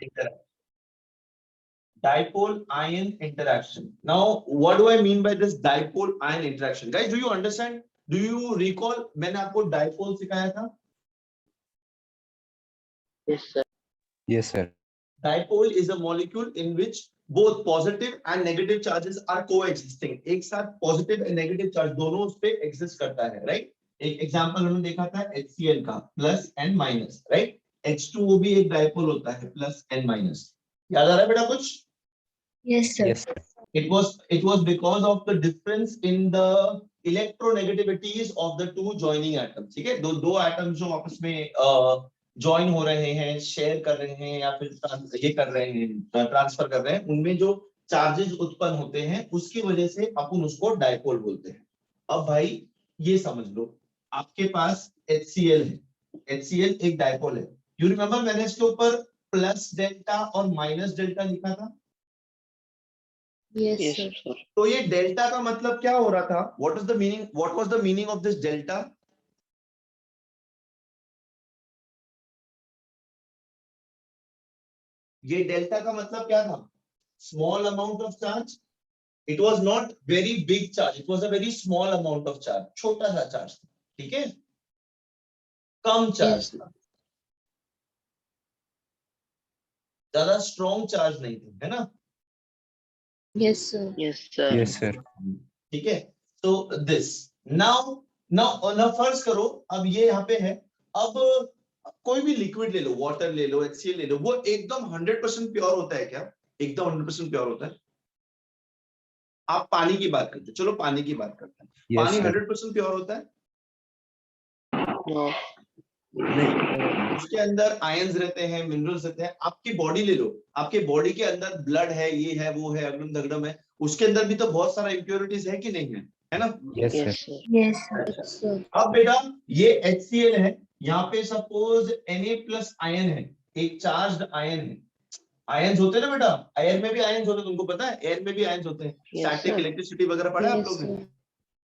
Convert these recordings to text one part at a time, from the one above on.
interaction. Dipole ion interaction. Now, what do I mean by this dipole ion interaction? Guys, do you understand? Do you recall मैंने आपको dipole सिखाया था? Yes, sir. Yes, sir. Dipole is a molecule in which both positive and negative charges are coexisting. एक साथ positive and negative charge दोनों उस पे exist करता है, right? एक example हमने देखा था HCl का plus and minus, right? H2O भी एक dipole होता है plus and minus. याद आ रहा है बेटा कुछ? Yes, sir. Yes, sir. It was because of the difference in the electronegativities of the two joining atoms. ठीक है, दो atoms जो आपस में ज्वाइन हो रहे हैं, शेयर कर रहे हैं या फिर ये कर रहे हैं, ट्रांसफर कर रहे हैं, उनमें जो चार्जेस उत्पन्न होते हैं उसकी वजह से अपन उसको डाइपोल बोलते हैं। अब भाई ये समझ लो, आपके पास HCl है, HCl एक डाइपोल है। यू रिमेम्बर मैंने इसके ऊपर प्लस डेल्टा और माइनस डेल्टा लिखा था? Yes, Yes, sir. sir. तो ये डेल्टा का मतलब क्या हो रहा था? What was the meaning of this delta? ये डेल्टा का मतलब क्या था? Small amount of charge. It was not very big charge, it was a very small amount of charge, छोटा सा चार्ज था, ठीक है, कम चार्ज Yes. था, ज्यादा स्ट्रॉन्ग चार्ज नहीं था, है ना? Yes, sir. Yes, sir. Yes, sir. ठीक है, तो दिस नाउ फर्ज करो, अब ये यहाँ पे है, अब कोई भी लिक्विड ले लो, वाटर ले लो, HCl ले लो, वो एकदम 100% प्योर होता है क्या? एकदम 100% प्योर होता है? आप पानी की बात करते हो, चलो पानी की बात करते हैं। Yes, पानी sir. 100% प्योर होता है? No. नहीं, उसके अंदर आयंस रहते हैं, मिनरल्स रहते हैं। आपकी बॉडी ले लो, आपके बॉडी के अंदर ब्लड है, ये है, वो है, अगड़म दगड़म है, उसके अंदर भी तो बहुत सारा इम्प्योरिटीज है कि नहीं है ना? Yes, sir. Yes, sir. Yes, sir. अब बेटा ये HCl है, यहाँ पे सपोज Na+ आयन है, एक चार्ज्ड आयन है। आयंस होते हैं ना बेटा, एयर में भी आयंस होते हैं, तुमको पता है? एयर में भी आयंस होते हैं। Yes, static sir. इलेक्ट्रिसिटी वगैरह पढ़ा है आप Yes, लोग ने, sir.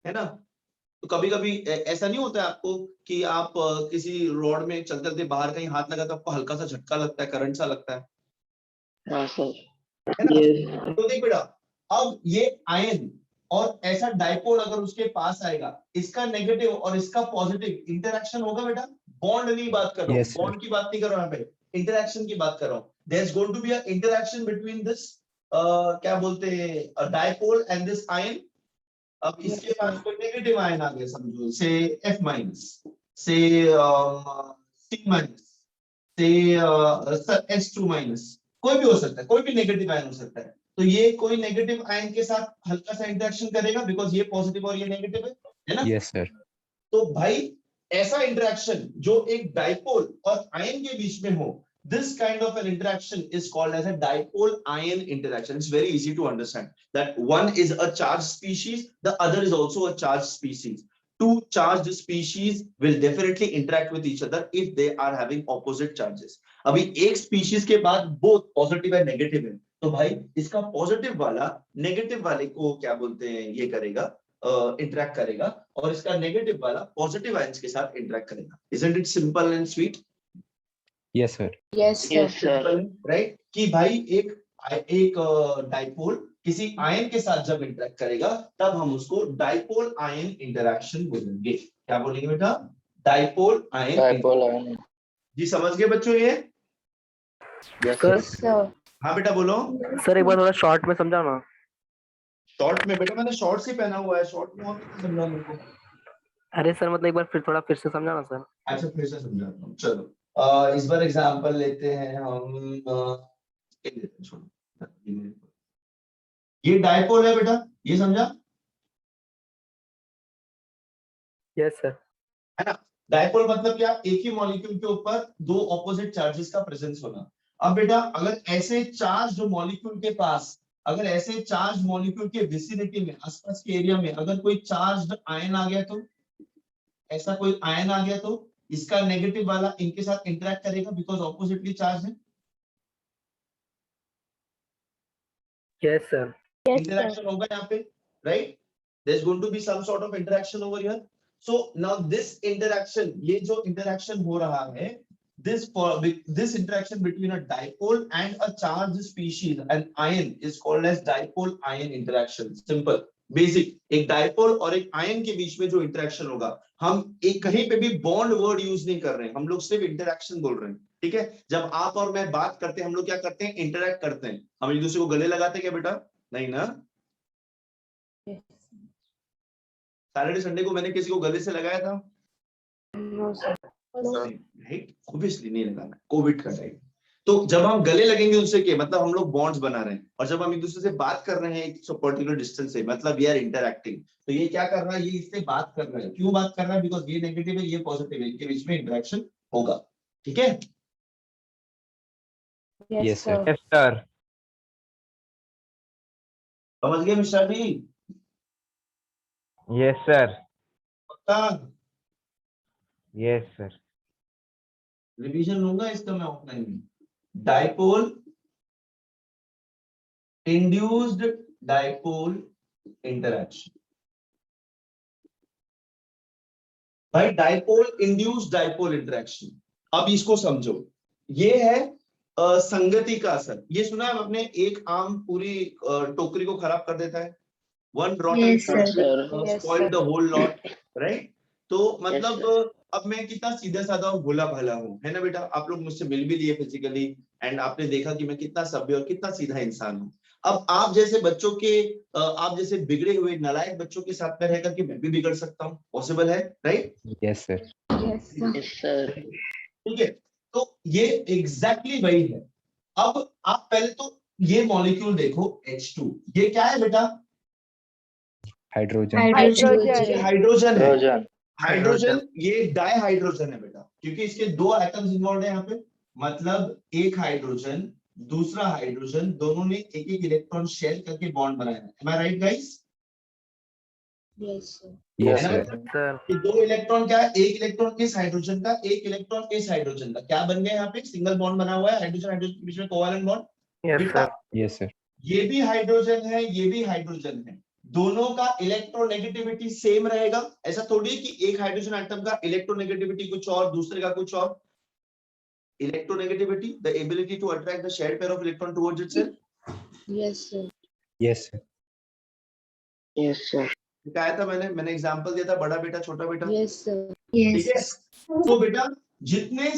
है ना? तो कभी कभी ऐसा नहीं होता है आपको कि आप किसी रोड में चलते चलते बाहर कहीं हाथ लगा तो आपको हल्का सा झटका लगता है, करंट सा लगता है हाँ, sir. है ना? Yes. तो देख बेटा, अब ये आयन और ऐसा डाइपोल अगर उसके पास आएगा, इसका नेगेटिव और इसका पॉजिटिव इंटरेक्शन होगा बेटा। बॉन्ड नहीं बात कर रहा हूँ, Yes, sir. बॉन्ड की बात नहीं कर रहा हूँ, यहाँ पे इंटरेक्शन की बात कर रहा हूँ। There is going to be a interaction between this क्या बोलते हैं डाइपोल एंड दिस आयन। अब इसके पास कोई नेगेटिव आयन आ गया, समझो से F-, से C-, से H2-, कोई भी हो सकता है, कोई भी नेगेटिव आयन हो सकता है। तो ये कोई नेगेटिव आयन के साथ हल्का सा इंटरेक्शन करेगा, बिकॉज ये पॉजिटिव और ये नेगेटिव है ना? Yes, sir. तो भाई ऐसा इंटरेक्शन जो एक डाइपोल और आयन के बीच में हो, this kind of an interaction is called as a dipole ion interaction. It's very easy to understand that one is a charged species, the other is also a charged species. Two charged species will definitely interact with each other if they are having opposite charges. अभी एक species के बाद both positive and negative है, तो भाई इसका positive वाला negative वाले को क्या बोलते हैं, ये करेगा, interact करेगा, और इसका negative वाला positive ions के साथ interact करेगा। Isn't it simple and sweet? Yes, sir. Yes, sir. Yes, sir. Right, कि भाई एक डाइपोल किसी आयन के साथ जब इंटरेक्ट करेगा तब हम उसको डाइपोल आयन इंटरेक्शन बोलेंगे। क्या बोलेंगे बेटा? Dipole ion. Dipole ion. जी समझ गए बच्चों ये? Yes, Sir. Yes, sir. हाँ बेटा बोलो। सर एक बार थोड़ा शॉर्ट में समझा ना। शॉर्ट में बेटा मैंने शॉर्ट ही पहना हुआ है, शॉर्ट में और कैसे समझा मेरे को? अरे सर मतलब एक बार फिर से समझा ना सर। अच्छा फिर से समझाता हूँ, चलो इस बार एग्जांपल लेते हैं हम, ये लेते हैं, छोड़ो। ये डाइपोल है बेटा, ये समझा? Yes sir. है ना? डाइपोल मतलब क्या? एक ही मॉलिक्यूल के ऊपर दो ऑपोजिट चार्जेस का प्रेजेंस होना। अब बेटा अगर ऐसे चार्ज जो मॉलिक्यूल के पास, अगर ऐसे चार्ज मॉलिक्यूल के विसिनिटी में, आसपास के एरिया में अगर कोई चार्ज्ड आयन आ गया, तो ऐसा कोई आयन आ गया तो इसका नेगेटिव वाला इनके साथ इंटरेक्ट करेगा बिकॉज ऑपोजिटली चार्ज है। Yes sir. इंटरेक्शन होगा यहाँ पे, right? There is going to be some sort of interaction over here. So now this interaction, ये जो इंटरेक्शन हो रहा है, this interaction between a dipole and a charged species, an ion, is called as dipole ion interaction. Simple, basic. एक dipole और एक ion के बीच में जो इंटरेक्शन होगा, हम एक कहीं पे भी बॉन्ड वर्ड यूज नहीं कर रहे हैं, हम लोग सिर्फ इंटरेक्शन बोल रहे हैं, ठीक है। जब आप और मैं बात करते हैं, हम लोग क्या करते हैं, इंटरेक्ट करते हैं। हम एक दूसरे को गले लगाते हैं क्या बेटा? नहीं ना। सैटरडे संडे को मैंने किसी को गले से लगाया था? No, sir. No. Right, obviously नहीं लगाना, कोविड का टाइम। तो जब हम गले लगेंगे दूसरे के, मतलब हम लोग बॉन्ड्स बना रहे हैं। और जब हम एक दूसरे से बात कर रहे हैं एक पर्टिकुलर डिस्टेंस से, मतलब वी आर इंटरैक्टिंग। तो ये क्या कर रहा है, ये इससे बात कर रहा है। क्यों बात कर रहा है? बिकॉज ये नेगेटिव है, ये पॉजिटिव है, इनके बीच में इंटरेक्शन होगा, ठीक है। Yes, sir. Yes, sir. समझ गए मिश्रा जी? Yes, sir. पक्का? Yes, sir. रिवीजन लूंगा इसका मैं ऑफलाइन में। Dipole, induced dipole interaction. भाई डाइपोल इंड्यूस्ड डाइपोल इंटरैक्शन, अब इसको समझो। ये है संगति का असर। ये सुना है आपने, एक आम पूरी टोकरी को खराब कर देता है। One rotten Yes, sir. apple Yes, spoiled sir. the whole lot, right? तो Yes, मतलब sir. अब मैं कितना सीधा साधा और भोला भाला हूँ, है ना बेटा? आप लोग मुझसे मिल भी लिए फिजिकली, एंड आपने देखा कि मैं कितना सभ्य और कितना सीधा इंसान हूँ। अब आप जैसे बच्चों के आप जैसे बिगड़े हुए नालायक बच्चों के साथ में रहकर के मैं भी बिगड़ सकता हूँ, पॉसिबल है, right? Yes, sir. Yes, sir. Yes, sir. ठीक है, तो ये एग्जैक्टली वही है। अब आप पहले तो ये मॉलिक्यूल देखो, H2, ये क्या है बेटा? Hydrogen. ये हाइड्रोजन है। हाइड्रोजन। हाइड्रोजन, ये डाई हाइड्रोजन है बेटा, क्योंकि इसके दो एटम्स इन्वॉल्व है यहाँ पे। मतलब एक हाइड्रोजन, दूसरा हाइड्रोजन, दोनों ने एक एक इलेक्ट्रॉन शेयर करके बॉन्ड बनाया है। Am I right guys? Yes, sir. Yes, है ना sir. बेटा? सर ये दो इलेक्ट्रॉन क्या है? एक इलेक्ट्रॉन इस हाइड्रोजन का, एक इलेक्ट्रॉन इस हाइड्रोजन का, क्या बन गया यहाँ पे? सिंगल बॉन्ड बना हुआ है, हाइड्रोजन हाइड्रोजन के बीच में कोवैलेंट बॉन्ड। यस बेटा सर Yes, sir. ये भी हाइड्रोजन है, ये भी हाइड्रोजन है, दोनों का इलेक्ट्रोनेगेटिविटी सेम रहेगा। ऐसा थोड़ी है कि एक हाइड्रोजन एटम का इलेक्ट्रोनेगेटिविटी कुछ और, दूसरे का कुछ और। Electronegativity, the ability to attract the shared pair of electron towards itself. Yes, sir. Yes, sir. Yes, sir. दिखाया था मैंने एग्जांपल दिया था, बड़ा बेटा छोटा बेटा, Yes, sir. ठीक है। Yes. तो बेटा जितने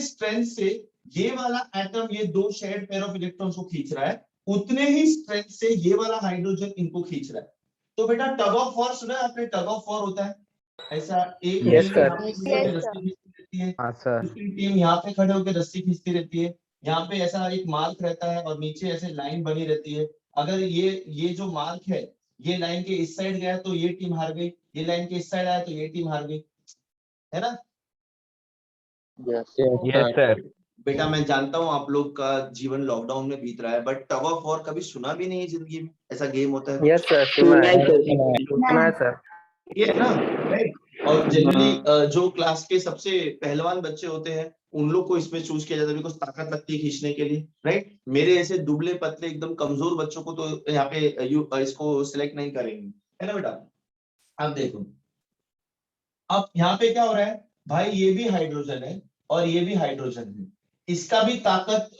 स्ट्रेंथ से ये वाला एटम ये दो शेयर्ड पेयर ऑफ इलेक्ट्रॉन्स को खींच रहा है, उतने ही स्ट्रेंथ से ये वाला हाइड्रोजन इनको खींच रहा है। तो बेटा टग ऑफ वॉर सुना है आपने? टग ऑफ वॉर होता है ऐसा, एक Yes, टीम sir. यहाँ पे खड़े होकर रस्सी खींचती रहती है, हाँ, sir. दूसरी टीम यहाँ पे खड़े होकर रस्सी खींचती रहती है। यहाँ पे ऐसा एक मार्क रहता है और नीचे ऐसे लाइन बनी रहती है। अगर ये जो मार्क है ये लाइन के इस साइड गया तो ये टीम हार गई, ये लाइन के इस साइड आया तो ये टीम हार गई, है ना? Yes, sir. बेटा मैं जानता हूँ आप लोग का जीवन लॉकडाउन में बीत रहा है, बट टग ऑफ वॉर कभी सुना भी नहीं है जिंदगी में, ऐसा गेम होता है। यस सर सुना है सर ये है ना, राइट? और जनरली जो क्लास के सबसे पहलवान बच्चे होते हैं उन लोग को इसमें चूज किया जाता है, बिकॉज ताकत लगती है खींचने के लिए, राइट? मेरे ऐसे दुबले पतले एकदम कमजोर बच्चों को तो यहाँ पे इसको सिलेक्ट नहीं करेंगे, है ना बेटा? अब देखो, अब यहाँ पे क्या हो रहा है भाई, ये भी हाइड्रोजन है और ये भी हाइड्रोजन है, इसका भी ताकत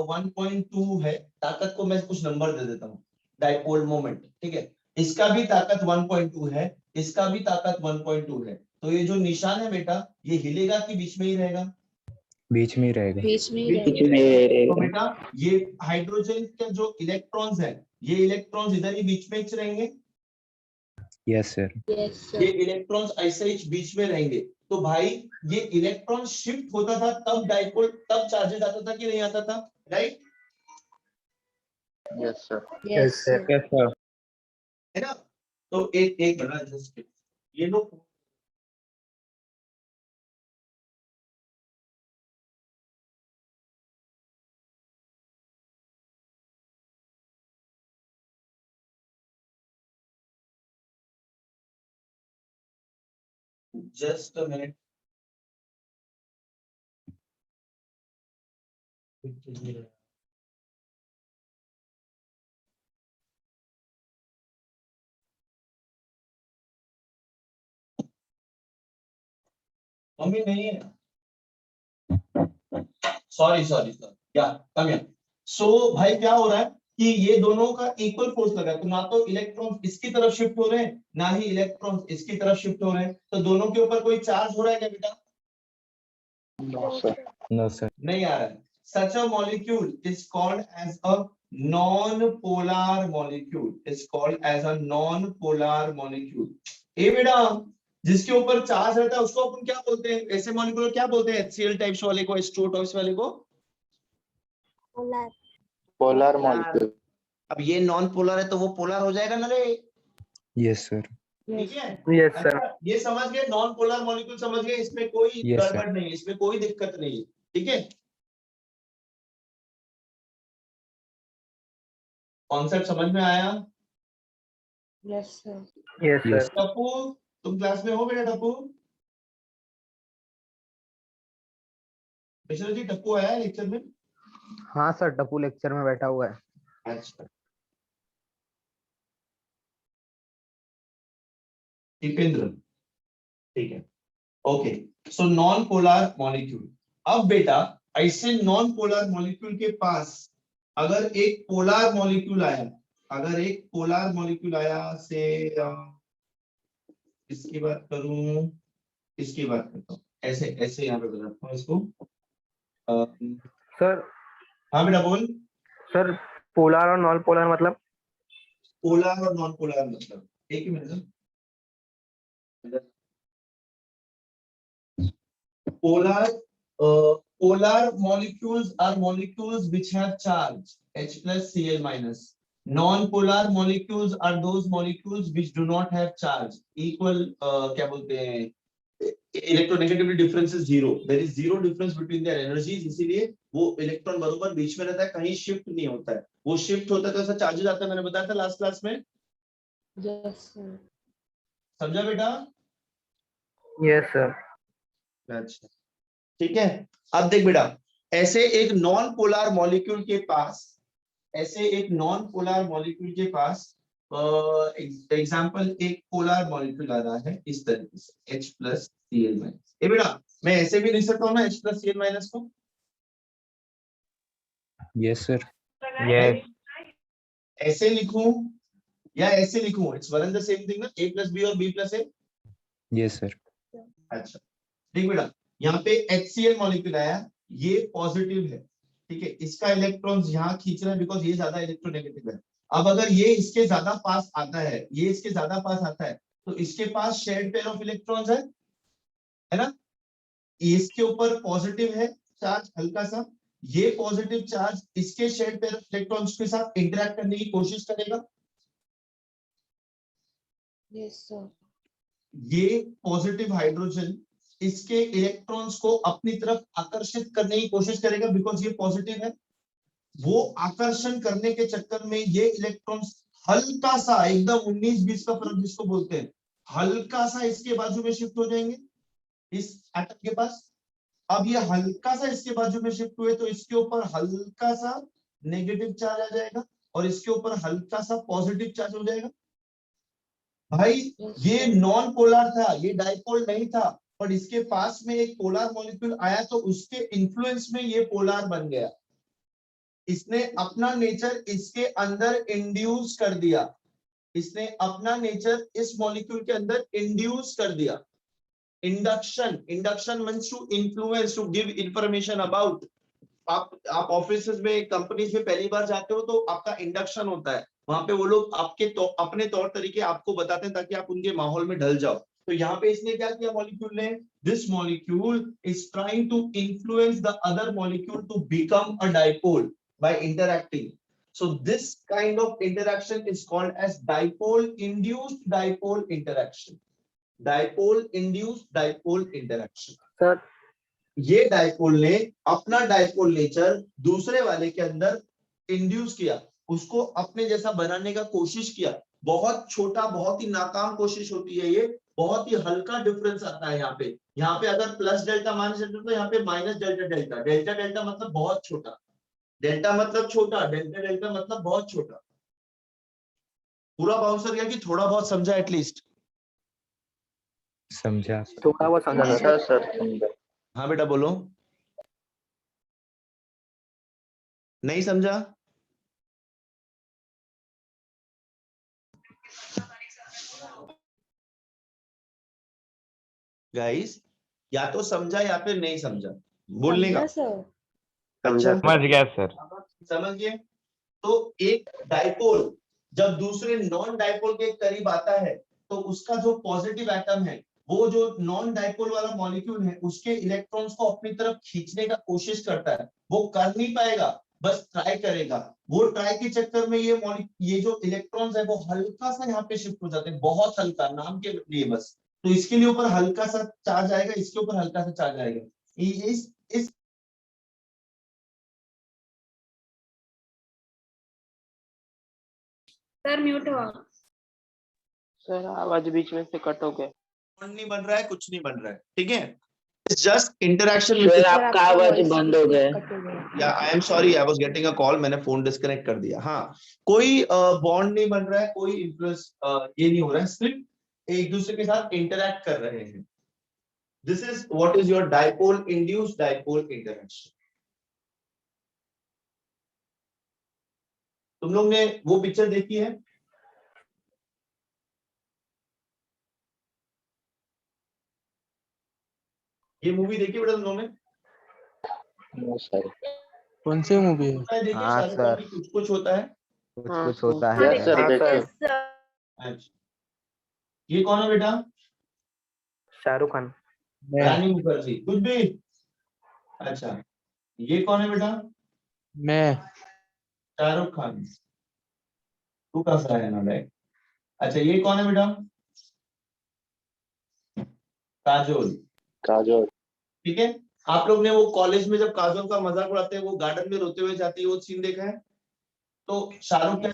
1.2 है। ताकत को मैं कुछ नंबर दे देता हूँ, डाइपोल मोमेंट, ठीक है? इसका भी ताकत 1.2 है, इसका भी ताकत 1.2 है। तो ये जो निशान है बेटा, ये हिलेगा कि बीच में ही रहेगा? बीच में ही रहेगा. बीच में ही बीच में रहेगा। तो बेटा ये हाइड्रोजन के जो इलेक्ट्रॉन्स है, ये इलेक्ट्रॉन्स इधर ही बीच में रहेंगे। Yes, sir. Yes, ये sir. इलेक्ट्रॉन्स ऐसे ही बीच में रहेंगे। तो भाई ये इलेक्ट्रॉन शिफ्ट होता था तब डाइपोल, तब चार्जेस आता था कि नहीं आता था, right? Yes, sir. Yes, sir. Yes, sir. है ना? तो एक बड़ा जस्ट ये लोग जस्ट अ मिनट, मम्मी नहीं है। सॉरी या कम या। सो भाई क्या हो रहा है कि ये दोनों का इक्वल फोर्स लगा है, तो ना तो इलेक्ट्रॉन इसकी तरफ शिफ्ट हो रहे हैं ना ही इलेक्ट्रॉन इसकी तरफ शिफ्ट हो रहे हैं, तो दोनों के ऊपर कोई चार्ज हो रहा है क्या बेटा? No, sir. No, sir. नहीं आ रहा है। Such a molecule is called as a non-polar molecule. Is called as a non-polar molecule. ए बेटा, जिसके ऊपर चार्ज रहता है उसको अपन क्या बोलते हैं? ऐसे मॉलिक्यूल क्या बोलते हैं? HCl टाइप्स वाले को, H2O टाइप्स वाले को Polar. Polar molecule. अब ये नॉन पोलर है तो वो पोलर हो जाएगा ना रे, Yes, sir. ठीक है? Yes, sir. अच्छा, ये समझ गए, नॉन पोलर मॉलिक्यूल समझ गए, इसमें कोई Yes, sir. गड़बड़ नहीं है, इसमें कोई दिक्कत नहीं है, ठीक है? कॉन्सेप्ट समझ में आया? Yes, sir. Yes, sir. Yes. Tappu, तुम क्लास में हो बेटा? टप्पू, मिश्रा जी, टप्पू आया है लेक्चर में? हाँ सर, टप्पू लेक्चर में बैठा हुआ है। अच्छा, दीपेंद्र, ठीक है, okay. So non polar molecule. अब बेटा ऐसे नॉन पोलर मॉलिक्यूल के पास अगर एक पोलर मॉलिक्यूल आया, अगर एक पोलर मॉलिक्यूल आया से इसकी बात करूं, इसकी बात करता हूं, ऐसे ऐसे यहाँ पे बताता हूँ इसको। सर हाँ बेटा बोल। सर पोलर और नॉन पोलर मतलब? पोलर और नॉन पोलर मतलब, एक ही minute. Polar molecules are molecules which have charge H plus Cl minus. Non-polar molecules are those molecules which do not have charge. Equal क्या बोलते हैं, electronegativity difference is zero. There is zero difference between their energies. इसीलिए वो electron बरोबर बीच में रहता है, कहीं शिफ्ट नहीं होता है। वो शिफ्ट होता है तो ऐसा चार्जेस आता है, मैंने बताया था लास्ट क्लास में। Yes, sir. समझा बेटा? Yes, sir. अच्छा, ठीक है। अब देख बेटा, ऐसे एक नॉन पोलर मॉलिक्यूल के पास, ऐसे एक नॉन पोलर मॉलिक्यूल के पास एग्जांपल एक पोलर मॉलिक्यूल आ रहा है इस तरीके से H प्लस Cl माइनस। ए बेटा, मैं ऐसे भी लिख सकता हूँ ना H प्लस Cl माइनस को? Yes, sir. Yes. ऐसे लिखूं या ऐसे लिखूं? It's one and the same thing ना, A प्लस बी और B plus A। Yes, sir. अच्छा, देख बेटा, यहाँ पे HCl मॉलिक्यूल आया, ये पॉजिटिव है, ठीक है, इसका इलेक्ट्रॉन्स यहाँ खींच रहा है बिकॉज ये ज्यादा इलेक्ट्रोनेगेटिव है। अब अगर ये इसके ज्यादा पास आता है, ये इसके ज्यादा पास आता है, तो इसके पास शेयर्ड पेयर ऑफ इलेक्ट्रॉन्स है ना? इसके ऊपर पॉजिटिव है चार्ज हल्का सा, ये पॉजिटिव चार्ज इसके शेयर्ड पेयर ऑफ इलेक्ट्रॉन्स के साथ इंटरेक्ट करने की कोशिश करेगा। Yes, sir. ये पॉजिटिव हाइड्रोजन इसके इलेक्ट्रॉन्स को अपनी तरफ आकर्षित करने की कोशिश करेगा बिकॉज ये पॉजिटिव है। वो आकर्षण करने के चक्कर में ये इलेक्ट्रॉन्स हल्का सा, एकदम 19-20 का फर्क जिसको बोलते हैं, हल्का सा इसके बाजू में शिफ्ट हो जाएंगे इस एटम के पास। अब ये हल्का सा इसके बाजू में शिफ्ट हुए तो इसके ऊपर हल्का सा नेगेटिव चार्ज आ जाएगा और इसके ऊपर हल्का सा पॉजिटिव चार्ज हो जाएगा। भाई ये नॉन पोलर था, ये डाइपोल नहीं था, पर इसके पास में एक पोलर मॉलिक्यूल आया तो उसके इन्फ्लुएंस में ये पोलर बन गया। इसने अपना नेचर इसके अंदर इंड्यूस कर दिया, इसने अपना नेचर इस मॉलिक्यूल के अंदर इंड्यूस कर दिया। Induction, induction means to influence, to give information about. आप ऑफिस में, कंपनीज में पहली बार जाते हो तो आपका इंडक्शन होता है, वहां पे वो लोग आपके अपने तौर तरीके आपको बताते हैं ताकि आप उनके माहौल में ढल जाओ। तो यहाँ पे इसने क्या किया मॉलिक्यूल ने, this molecule is trying to influence the other molecule to become a dipole by interacting. So this kind of interaction is called as dipole induced dipole interaction. Dipole induced dipole interaction. Sir. ये dipole ने अपना dipole nature दूसरे वाले के अंदर induce किया, उसको अपने जैसा बनाने का कोशिश किया। बहुत छोटा, बहुत ही नाकाम कोशिश होती है ये, बहुत ही हल्का डिफरेंस आता है यहाँ पे अगर प्लस डेल्टा माइनस डेल्टा तो यहाँ पे minus delta delta, delta delta मतलब बहुत छोटा, डेल्टा मतलब छोटा, डेल्टा डेल्टा मतलब बहुत छोटा। पूरा बाउंसर गया कि थोड़ा बहुत समझा एटलीस्ट? समझा। थोड़ा बहुत समझा सर। हाँ बेटा बोलो। नहीं समझा? गाइस, या तो समझा या फिर नहीं समझा, बोलने का। समझा सर। अच्छा, समझ गया सर। समझ गए? तो एक डाइपोल जब दूसरे नॉन डाइपोल के करीब आता है तो उसका जो पॉजिटिव एटम है, वो जो नॉन डाइपोल वाला मॉलिक्यूल है, उसके इलेक्ट्रॉन्स को अपनी तरफ खींचने का कोशिश करता है। वो कर नहीं पाएगा, बस ट्राई करेगा। वो ट्राई के चक्कर में ये जो इलेक्ट्रॉन्स है वो हल्का सा यहाँ पे शिफ्ट हो जाते हैं, बहुत हल्का, नाम के लिए बस। तो इसके लिए ऊपर हल्का सा चार्ज आएगा, इसके ऊपर हल्का सा चार्ज आएगा। इस सर म्यूट हुआ। सर आवाज बीच में से कट हो गया। बॉन्ड नहीं बन रहा है, कुछ नहीं बन रहा है, ठीक है? जस्ट इंटरेक्शन सर आपका आवाज बंद हो गया। या I am sorry, I was getting a call, मैंने फोन डिस्कनेक्ट कर दिया। हाँ, कोई बॉन्ड नहीं बन रहा है, कोई इन्फ्लुएंस ये नहीं हो रहा है, सिर्फ एक दूसरे के साथ इंटरैक्ट कर रहे हैं। This is what is your dipole induced dipole interaction. तुम लोग ने वो पिक्चर देखी है? ये मूवी देखी बेटा तुम लोगों ने? No sir. कौन सी मूवी है? देखिए, हाँ, शाहरुख खान सर। की कुछ कुछ होता है। कुछ हाँ, कुछ होता हाँ, है। यस सर, देखे। अच्छा, ये कौन है बेटा? शाहरुख खान। रानी मुखर्जी, कुछ भी। अच्छा, ये कौन है बेटा? मैं। शाहरुख खान। तू कैसा है ना लाइक? अच्छा, ये कौन है बेटा? काजोल। काजोल। ठीक है। आप लोग ने वो कॉलेज में जब काजोल का मजाक उड़ाते हैं, वो गार्डन में रोते हुए जाती है, वो सीन देखा है? तो शाहरुख खान।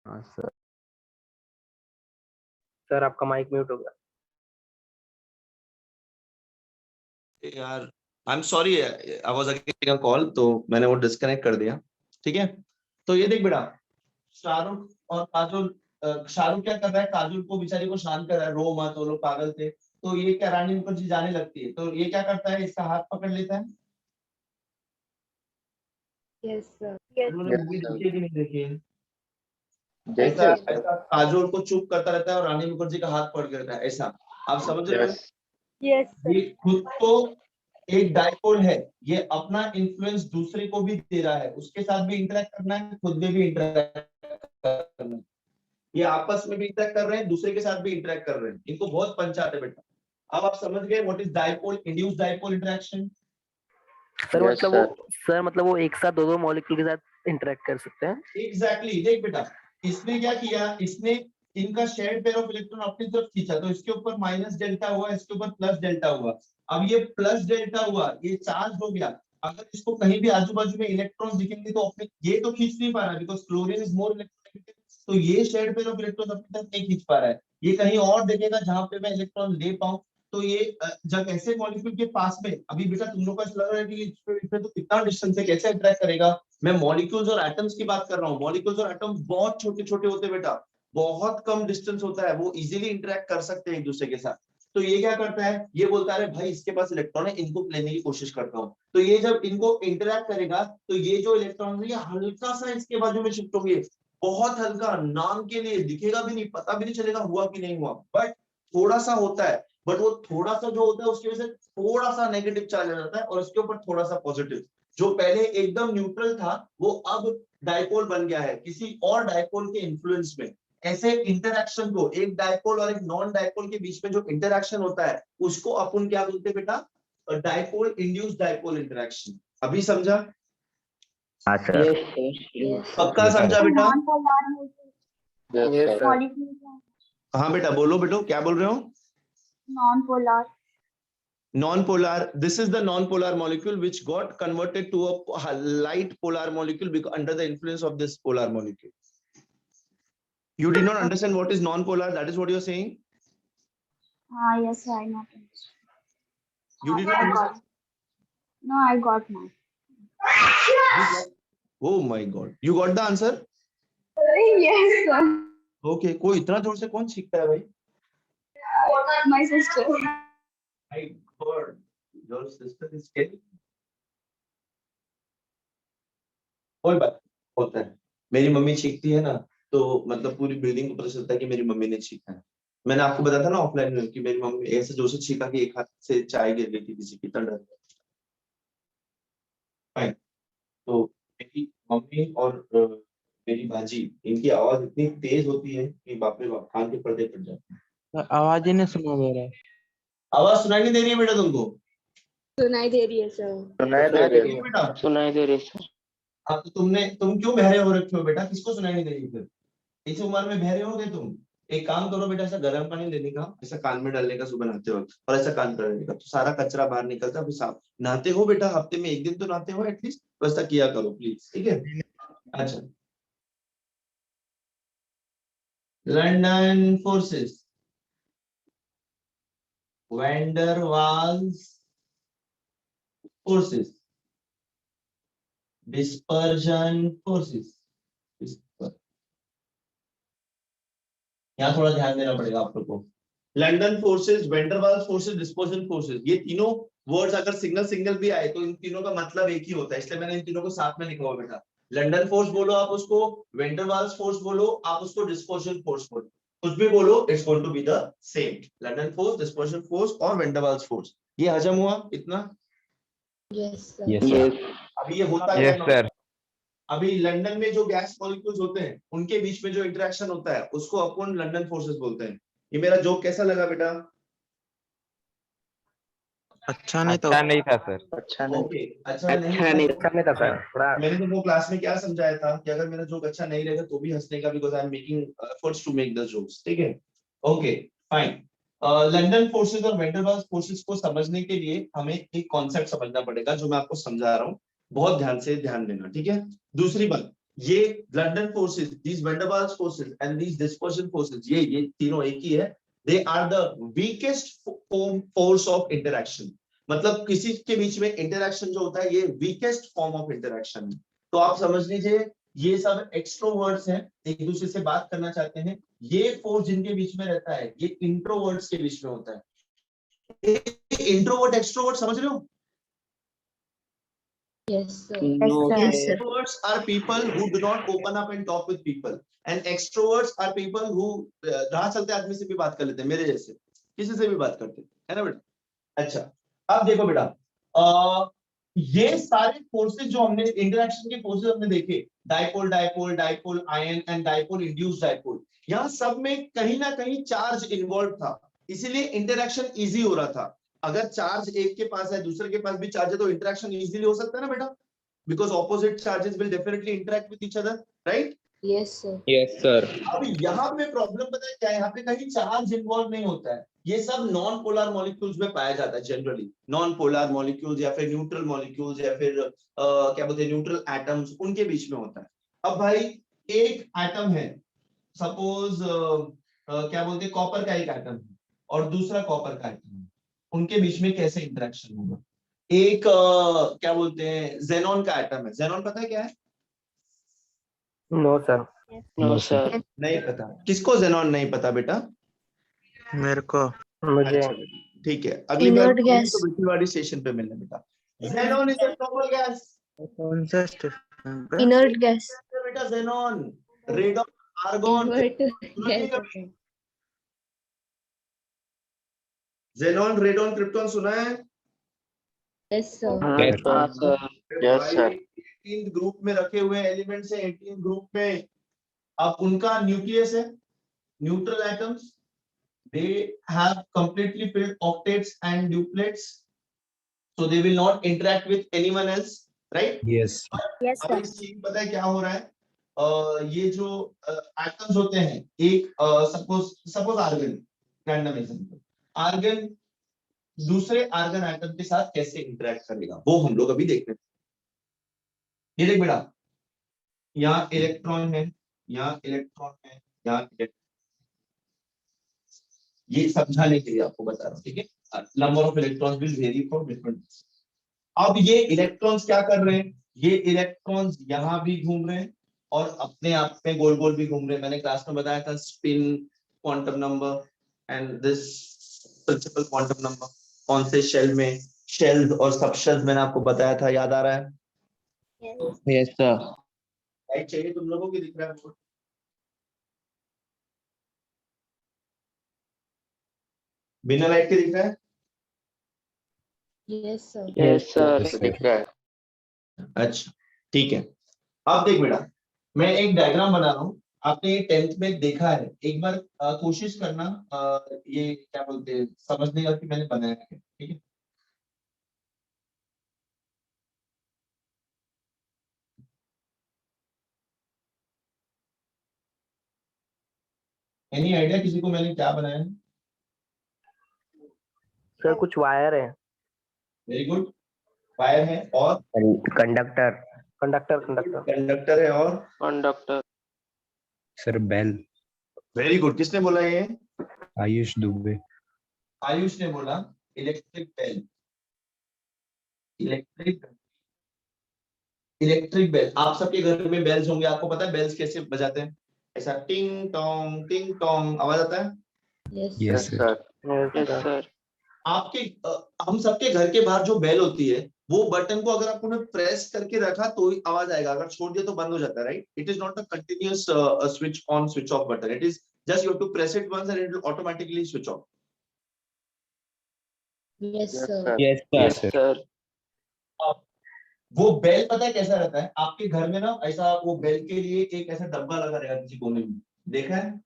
हाँ सर। सर आपका माइक म्यूट हो गया। यार, I am sorry, I was getting a call, तो मैंने वो डिस्कनेक्ट कर दिया। ठीक है, तो ये देख बेटा, शाहरुख और काजोल, शाहरुख क्या कर रहा है, काजोल को बेचारी को शांत कर रहा है, रो मत, वो लोग पागल थे। तो ये क्या, रानी मुखर्जी जाने लगती है, तो ये क्या करता है, इसका हाथ पकड़ लेता है। Yes sir. उन्होंने मूवी देखी है कि नहीं देखी है? ऐसा देखे सर। ऐसा काजोल को चुप करता रहता है और रानी मुखर्जी का हाथ पकड़ लेता है, ऐसा। आप समझ रहे हो? यस। यस ये खुद तो एक डाइपोल है, ये अपना इन्फ्लुएंस दूसरे को भी दे रहा है, उसके साथ भी इंटरेक्ट करना है, खुद में भी इंटरेक्ट करना है। ये आपस में भी इंटरेक्ट कर रहे हैं, दूसरे के साथ भी इंटरेक्ट कर रहे हैं, इनको बहुत पंचायत है बेटा। अब आप समझ गए what is dipole induced dipole interaction? Sir Yes, मतलब वो एक साथ दो मॉलिक्यूल के साथ इंटरेक्ट कर सकते हैं। एग्जैक्टली, देख बेटा, इसने क्या किया, इसने इनका शेयर्ड पेयर ऑफ इलेक्ट्रॉन अपनी तरफ खींचा, तो इसके ऊपर माइनस डेल्टा हुआ, इसके ऊपर प्लस डेल्टा हुआ। अब ये प्लस डेल्टा हुआ, ये चार्ज हो गया। अगर इसको कहीं भी आजू बाजू में इलेक्ट्रॉन दिखेंगे तो अपने, ये तो खींच नहीं पा रहा because chlorine is more electronegative, तो ये शेयर्ड पेयर ऑफ इलेक्ट्रॉन अपनी तरफ नहीं खींच पा रहा है। ये कहीं और देखेगा जहां पे मैं इलेक्ट्रॉन ले पाऊं। तो ये जब ऐसे मॉलिक्यूल के पास में, अभी बेटा तुम लोग को ऐसा लग रहा है कि इसमें तो कितना डिस्टेंस है, कैसे अट्रैक्ट करेगा? मैं मॉलिक्यूल्स और एटम्स की बात कर रहा हूँ। मॉलिक्यूल्स और एटम्स बहुत छोटे छोटे होते हैं बेटा, बहुत कम डिस्टेंस होता है, वो इजीली इंटरेक्ट कर सकते हैं एक दूसरे के साथ। तो ये क्या करता है, ये बोलता है भाई इसके पास इलेक्ट्रॉन है, इनको लेने की कोशिश करता हूँ। तो ये जब इनको इंटरेक्ट करेगा तो ये जो इलेक्ट्रॉन है ये हल्का सा इसके बाजू में शिफ्ट होंगे, बहुत हल्का, नाम के लिए, दिखेगा भी नहीं, पता भी नहीं चलेगा हुआ कि नहीं हुआ, बट थोड़ा सा होता है। बट वो थोड़ा सा जो होता है उसकी वजह से थोड़ा सा नेगेटिव चार्ज आ जाता है और उसके ऊपर थोड़ा सा पॉजिटिव। जो पहले एकदम न्यूट्रल था वो अब डाइपोल बन गया है किसी और डाइपोल के इन्फ्लुएंस में। ऐसे इंटरैक्शन को, एक डाइपोल और एक नॉन डाइपोल के बीच में जो इंटरैक्शन होता है उसको अपन क्या बोलते हैं बेटा? Dipole induced dipole interaction. अभी समझा? हाँ सर। Yes sir. पक्का Yes, समझा sir. बेटा? Yes sir. हाँ बेटा, बोलो बेटो, क्या बोल रहे हो? Non-polar. Non-polar, this is the non-polar molecule which got converted to a light polar molecule because under the influence of this polar molecule. You did not understand what is non-polar, that is what you are saying? Yes, I not understand. You did not understand? No, I got now. Oh my god, you got the answer? Yes, sir. Okay, कोई इतना जोर से कौन सीखता है भाई? My sister. My god, your sister is scary. कोई बात नहीं, होता है। मेरी मम्मी छींकती है ना, तो मतलब पूरी बिल्डिंग को पता चलता है कि मेरी मम्मी ने छींका है। मैंने आपको बताया था ना ऑफलाइन में कि मेरी मम्मी ऐसे जोर से छींका कि एक हाथ से चाय गिर गई थी किसी की, इतना डर गया। Fine. तो मेरी मम्मी और मेरी भाजी, इनकी आवाज इतनी तेज होती है कि बाप रे बाप, कान के पर्दे फट जाते हैं। आवाज ही नहीं सुना मेरा। आवाज सुनाई नहीं दे रही है बेटा तुमको? सुनाई दे रही है सर। सुनाई दे रही है। बेटा सुनाई दे रही है सर। हाँ, तो तुम क्यों बहरे हो रखे हो बेटा? किसको सुनाई नहीं दे रही फिर? इस उम्र में बहरे हो गए तुम? एक काम करो बेटा, ऐसा गर्म पानी लेने का, ऐसा कान में डालने का सुबह नहाते वक्त, और ऐसा कान कर लेने का, तो सारा कचरा बाहर निकलता है, फिर साफ। नहाते हो बेटा? हफ्ते में एक दिन तो नहाते हो एटलीस्ट, वैसा किया करो प्लीज, ठीक है? अच्छा, London forces, van der Waals forces, dispersion forces. यहाँ थोड़ा ध्यान देना पड़ेगा आप लोग को। London forces, van der Waals forces, dispersion forces, ये तीनों वर्ड्स अगर सिंगल सिंगल भी आए तो इन तीनों का मतलब एक ही होता है, इसलिए मैंने इन तीनों को साथ में लिखा हुआ बेटा। लंडन फोर्स बोलो आप उसको, वेंडरवाल्स फोर्स बोलो आप उसको, डिस्पर्जन फोर्स बोलो, कुछ भी बोलो, it's going to be the same. London force, dispersion force और वेंडरवाल्स फोर्स। ये हजम हुआ इतना? Yes sir. Yes, sir. Yes अभी ये होता Yes, क्या? sir. अभी लंदन में जो गैस मॉलिक्यूल्स होते हैं उनके बीच में जो इंटरेक्शन होता है उसको अपन लंदन फोर्सेस बोलते हैं। ये मेरा जोक कैसा लगा बेटा? अच्छा नहीं था सर। अच्छा नहीं। ओके, अच्छा नहीं अच्छा नहीं। अच्छा नहीं था सर, थोड़ा मैंने तुमको क्लास में क्या समझाया था कि अगर मेरा जोक अच्छा नहीं रहेगा तो भी हंसने का, because I am making efforts to make the jokes, ठीक है? Okay fine. लंदन फोर्सेस और वेंडरवाल्स फोर्सेस को समझने के लिए हमें एक कॉन्सेप्ट समझना पड़ेगा जो मैं आपको समझा रहा हूँ, बहुत ध्यान से ध्यान देना, ठीक है? दूसरी बात, ये London forces, these van der Waals forces and these dispersion forces, ये तीनों एक ही है। They are the weakest force of interaction. मतलब किसी के बीच में इंटरैक्शन जो होता है ये वीकेस्ट फॉर्म ऑफ इंटरैक्शन है। तो आप समझ लीजिए ये सब एक्सट्रोवर्ट्स हैं, एक दूसरे से बात करना चाहते हैं। ये फोर्स जिनके बीच में रहता है ये इंट्रोवर्ट्स के बीच में होता है। इंट्रोवर्ट एक्सट्रोवर्ट समझ रहे हो? Yes sir. No Yes, sir. sir. Introverts are people who do not open up and talk with people, and extroverts are people who राह चलते आदमी से भी बात कर लेते हैं, मेरे जैसे किसी से भी बात करते हैं, है ना बेटा? अच्छा, अब देखो बेटा, ये सारे फोर्सेस जो हमने इंटरेक्शन के फोर्सेस हमने देखे, dipole dipole, dipole ion and dipole induced dipole, यहाँ सब में कहीं ना कहीं चार्ज इन्वॉल्व था, इसीलिए इंटरेक्शन इजी हो रहा था। अगर चार्ज एक के पास है दूसरे के पास भी चार्ज है तो इंटरेक्शन इजीली हो सकता है ना बेटा, because opposite charges will definitely interact with each other, right? Yes, sir. Yes, sir. अब यहाँ पे प्रॉब्लम पता है क्या है? यहाँ पे कहीं चार्ज इन्वॉल्व नहीं होता है, ये सब नॉन पोलर मॉलिक्यूल्स में पाया जाता है जनरली, नॉन पोलर मॉलिक्यूल्स या फिर न्यूट्रल मॉलिक्यूल्स या फिर क्या बोलते हैं न्यूट्रल एटम्स, उनके बीच में होता है। अब भाई एक एटम है, सपोज क्या बोलते हैं कॉपर का एक एटम है और दूसरा कॉपर का एटम है, उनके बीच में कैसे इंटरेक्शन होगा? एक क्या बोलते हैं जेनॉन का एटम है, जेनॉन पता है क्या है? No sir. No sir. नहीं पता? किसको जेनॉन नहीं पता बेटा? मेरे को मुझे अच्छा, ठीक है, अगली बार Inert gas. तो बिजलीवाड़ी स्टेशन पे मिलना बेटा। Xenon is a normal gas कौन सा स्टेशन पे? Inert gas. बेटा, xenon, radon, argon, Inert gas. Xenon, radon, krypton सुना है? Yes, sir. हाँ सर। Yes sir. 18 ग्रुप में रखे हुए एलिमेंट्स है, 18 ग्रुप में, अब उनका न्यूक्लियस है, neutral atoms, they have completely filled octets and duplets, so they will not interact with anyone else, right? Yes. Yes, अब इस चीज पता है क्या हो रहा है? ये जो एटम्स होते हैं, एक suppose argon, random example, argon दूसरे आर्गन एटम के साथ कैसे इंटरेक्ट करेगा वो हम लोग अभी देख रहे हैं। ये देख बेटा, यहाँ इलेक्ट्रॉन है, यहाँ इलेक्ट्रॉन है, यहाँ इलेक्ट्रॉन, ये समझाने के लिए आपको बता रहा हूँ, ठीक है? Number of electrons will very for different. अब ये इलेक्ट्रॉन्स क्या कर रहे हैं? ये इलेक्ट्रॉन्स यहाँ भी घूम रहे हैं और अपने आप में गोल गोल भी घूम रहे हैं। मैंने क्लास में बताया था spin quantum number and this principle quantum number, कौन से शेल में, शेल्स और सबशेल्स मैंने आपको बताया था, याद आ रहा है? Yes, sir. लाइट चाहिए तुम लोगों की, दिख रहा है बोर्ड? बिना लाइट के दिख रहा है? Yes, sir. Yes sir Yes, sir. दिख रहा है। अच्छा ठीक है। अब देख बेटा, मैं एक डायग्राम बना रहा हूँ। आपने ये 10th में देखा है, एक बार कोशिश करना ये क्या बोलते हैं समझने का कि मैंने बनाया है, ठीक है? एनी आइडिया किसी को मैंने क्या बनाया है? सर कुछ वायर है। वेरी गुड, वायर है और कंडक्टर कंडक्टर कंडक्टर कंडक्टर है और conductor sir bell. Very good. किसने बोला ये? आयुष दुबे। आयुष ने बोला electric bell. Electric electric bell, आप सबके घर में बेल्स होंगे, आपको पता है बेल्स कैसे बजाते हैं? ऐसा टिंग टोंग आवाज आता है। Yes, Yes, sir. sir. Yes sir आपके हम सबके घर के बाहर जो बेल होती है, वो बटन को अगर आपने प्रेस करके रखा तो ही आवाज आएगा, अगर छोड़ दिया तो बंद हो जाता है, right? It is not a continuous switch on switch off button, it is just you have to press it once and it will automatically switch off. Yes, yes sir. Sir Yes, yes sir. Sir वो bell पता है कैसा रहता है? आपके घर में ना ऐसा वो बेल के लिए एक ऐसा डब्बा लगा रहेगा किसी कोने में, देखा है?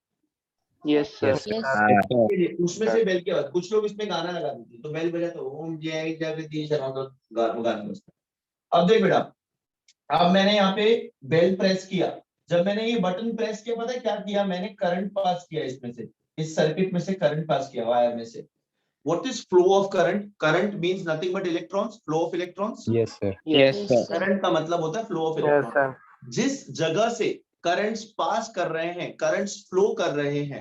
यस सर Yes, Yes, के लिए उसमें से बेल की आवाज, कुछ लोग इसमें गाना लगा देते हैं, तो बेल बजा तो ओम जय जगदीश गाना बजता है। अब देख बेटा, अब मैंने यहाँ पे बेल प्रेस किया, जब मैंने ये बटन प्रेस किया पता है क्या किया? मैंने करंट पास किया इसमें से, इस सर्किट में से करंट पास किया वायर में से। What is flow of current? Current means nothing but electrons, flow of electrons. yes, sir. Yes yes, sir. Current का मतलब होता है flow of yes electron. Sir जिस जगह से करंट्स पास कर रहे हैं, करंट्स फ्लो कर रहे हैं,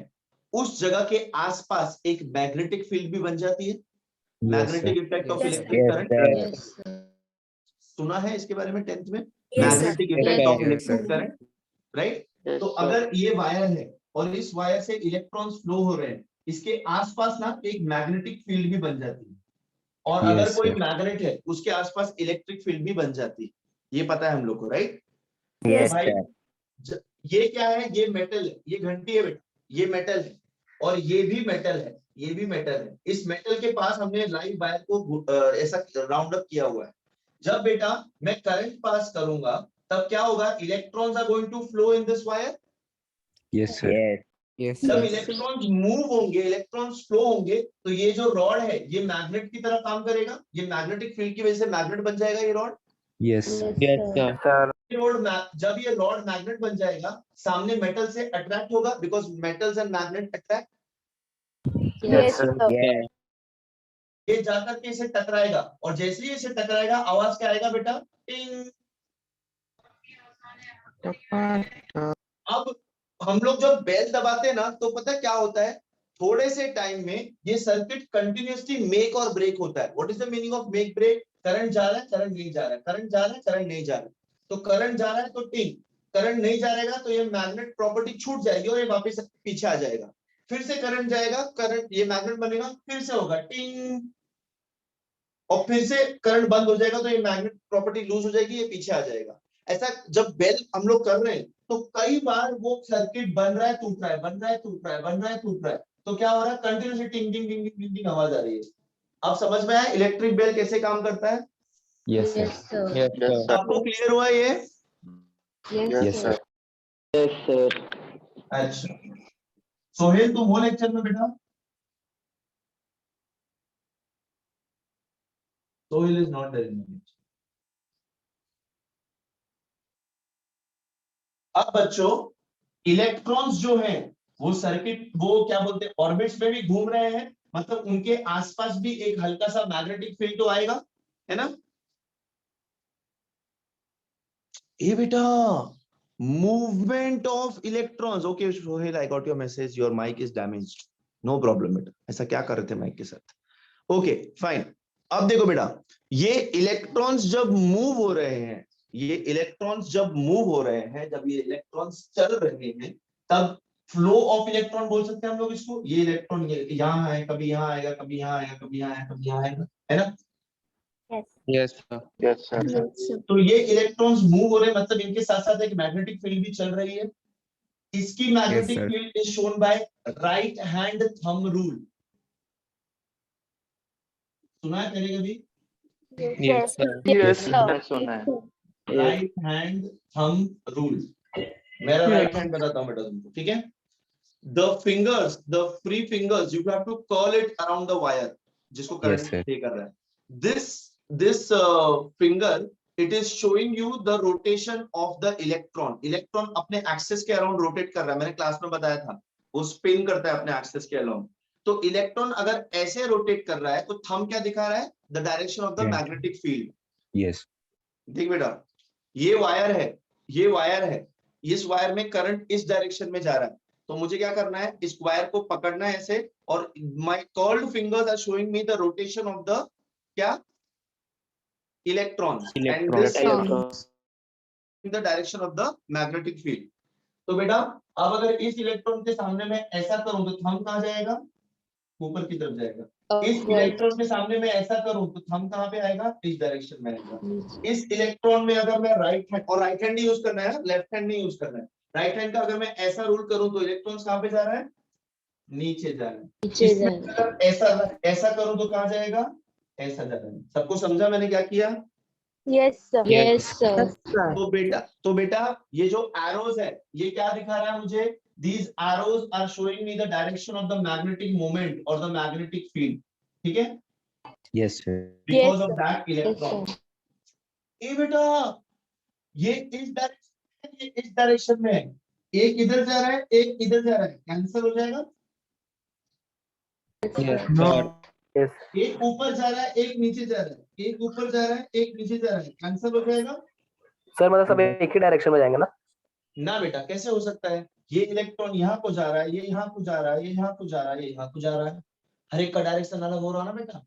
उस जगह के आसपास एक मैग्नेटिक फील्ड भी बन जाती है। Yes, sir. Magnetic effect of Yes, electric Yes, current sir. Yes, sir. सुना है इसके बारे में 10th में? Yes, sir. Magnetic Yes, effect sir. Of Yes, electric sir. Current, right? Yes तो अगर ये वायर है और इस वायर से इलेक्ट्रॉन्स फ्लो हो रहे हैं, इसके आसपास ना एक मैग्नेटिक फील्ड भी बन जाती है, और Yes, अगर कोई sir. मैग्नेट है उसके आसपास इलेक्ट्रिक फील्ड भी बन जाती है। ये पता है हम लोग को, राइट? यस भाई सर ये क्या है? ये मेटल है, ये घंटी है बेटा, ये मेटल है, और ये भी मेटल है, ये भी मेटल है। इस मेटल के पास हमने लाइव वायर को ऐसा राउंड अप किया हुआ है। जब बेटा मैं करंट पास करूंगा तब क्या होगा? Electrons are going to flow in this wire. Yes, sir. Yes जब Yes, sir. इलेक्ट्रॉन्स मूव होंगे, इलेक्ट्रॉन्स फ्लो होंगे, तो ये जो रॉड है ये मैग्नेट की तरह काम करेगा। ये मैग्नेटिक फील्ड की वजह से मैग्नेट बन जाएगा ये rod. Yes, Yes, sir. Sir जब ये रॉड मैग्नेट बन जाएगा, सामने मेटल से अट्रैक्ट होगा, because metals and magnet attract. Yes, sir sir. ये जाकर के इसे टकराएगा, और जैसे ही इसे टकराएगा आवाज क्या आएगा बेटा? टिंग। अब हम लोग जब बेल दबाते हैं ना, तो पता है क्या होता है? थोड़े से टाइम में ये सर्किट कंटिन्यूअसली मेक और ब्रेक होता है। What is the meaning of make break? Current जा रहा है, करंट नहीं जा रहा है, करंट जा रहा है, करंट नहीं जा रहा है। तो करंट जा रहा है तो टिंग, करंट नहीं जा रहेगा तो ये मैग्नेट प्रॉपर्टी छूट जाएगी और ये वापस पीछे आ जाएगा। फिर से करंट जाएगा, करंट ये मैग्नेट बनेगा, फिर से होगा टिंग, और फिर से करंट बंद हो जाएगा तो ये मैग्नेट प्रॉपर्टी लूज हो जाएगी, ये पीछे आ जाएगा। ऐसा जब बेल हम लोग कर रहे हैं तो कई बार वो सर्किट बन रहा है, टूट रहा है, बन रहा है, टूट रहा है, बन रहा है, टूट रहा है। तो क्या हो रहा है? कंटिन्यूसली टिंग टिंग टिंग टिंग टिंग आवाज आ रही है। अब समझ में आया इलेक्ट्रिक बेल कैसे काम करता है? yes, sir. Yes, sir. Yes sir आपको क्लियर हुआ ये? Yes, Yes, sir. sir. Yes sir अच्छा, सोहेल तुम हो लेक्चर में बेटा? Sohail is not there in the lecture. अब बच्चों, इलेक्ट्रॉन्स जो हैं वो सर्किट, वो क्या बोलते हैं, ऑर्बिट्स में भी घूम रहे हैं, मतलब उनके आसपास भी एक हल्का सा मैग्नेटिक फील्ड तो आएगा, है ना? ये बेटा movement of electrons. Okay Sohail, I got your message, your mic is damaged, no problem बेटा। ऐसा क्या कर रहे थे माइक के साथ? Okay fine. अब देखो बेटा, ये इलेक्ट्रॉन्स जब मूव हो रहे हैं, ये इलेक्ट्रॉन्स जब मूव हो रहे हैं, जब ये इलेक्ट्रॉन्स चल रहे हैं, तब फ्लो ऑफ इलेक्ट्रॉन बोल सकते हैं हम लोग इसको। ये इलेक्ट्रॉन ये यहाँ है, कभी यहाँ आएगा, कभी यहाँ आएगा, कभी यहाँ आएगा, कभी यहाँ आएगा, है ना? Yes. Yes, sir. Yes, sir. तो ये इलेक्ट्रॉन्स मूव हो रहे हैं, मतलब इनके साथ साथ एक मैग्नेटिक फील्ड भी चल रही है। इसकी magnetic sir. Field is shown by right hand thumb rule. सुना है पहले कभी? Yes, sir. Yes, मैंने सुना है। Right hand thumb rule. मेरा राइट हैंड बताता हूं बेटा तुमको, ठीक है? The fingers, the free fingers, you have to curl it around the wire, जिसको करंट Yes, sir. प्ले कर रहा है। This finger, it is showing you the rotation of the electron. Electron अपने एक्सिस के अराउंड रोटेट कर रहा है, मैंने क्लास में बताया था, वो स्पिन करता है अपने एक्सिस के अराउंड। तो इलेक्ट्रॉन अगर ऐसे रोटेट कर रहा है तो थंब क्या दिखा रहा है? The direction of the Yeah. Magnetic field. Yes. देख बेटा, ये वायर है, ये वायर है, इस वायर में करंट इस डायरेक्शन में जा रहा है, तो मुझे क्या करना है? इस वायर को पकड़ना है ऐसे, और my curled fingers are showing me the rotation of the क्या? Electrons, and this in the direction of the magnetic field. तो बेटा अब अगर इस इलेक्ट्रॉन के सामने मैं ऐसा करूं तो थंब कहां जाएगा? ऊपर की तरफ जाएगा। इस इलेक्ट्रॉन के सामने मैं ऐसा करूं तो थंब कहां पे आएगा? इस डायरेक्शन में आएगा। इस इलेक्ट्रॉन में अगर मैं राइट हैंड, और राइट हैंड ही यूज करना है, लेफ्ट हैंड नहीं यूज करना है, राइट हैंड का अगर मैं ऐसा रूल करूं तो इलेक्ट्रॉन्स कहां पे जा रहा है? नीचे जा रहा है। नीचे इसमें जाए। अगर ऐसा करूं तो कहां जाएगा? ऐसा जा रहा है। सबको समझा मैंने क्या किया? Yes, sir. Yes, sir. तो बेटा ये जो एरोज है, ये क्या दिखा रहा है मुझे? These arrows are showing me the direction of the magnetic moment or the magnetic field. ठीक है? Yes, sir. Because Yes, of sir. that Yes, electron. sir. ए बेटा, ये इस डायरेक्शन, ये इस डायरेक्शन में है, एक इधर जा रहा है, एक इधर जा रहा है, कैंसिल हो जाएगा। Yes, No. sir. एक ऊपर जा रहा है, एक नीचे जा रहा है, एक ऊपर जा रहा है, एक नीचे जा रहा है, कैंसिल हो जाएगा। सर मतलब सब एक ही डायरेक्शन में जाएंगे ना? ना बेटा, कैसे हो सकता है? ये इलेक्ट्रॉन यहाँ को जा रहा है, ये यहाँ को जा रहा है, ये यहाँ को जा रहा है, ये यहाँ को जा रहा है, हर एक का डायरेक्शन अलग हो रहा है ना बेटा।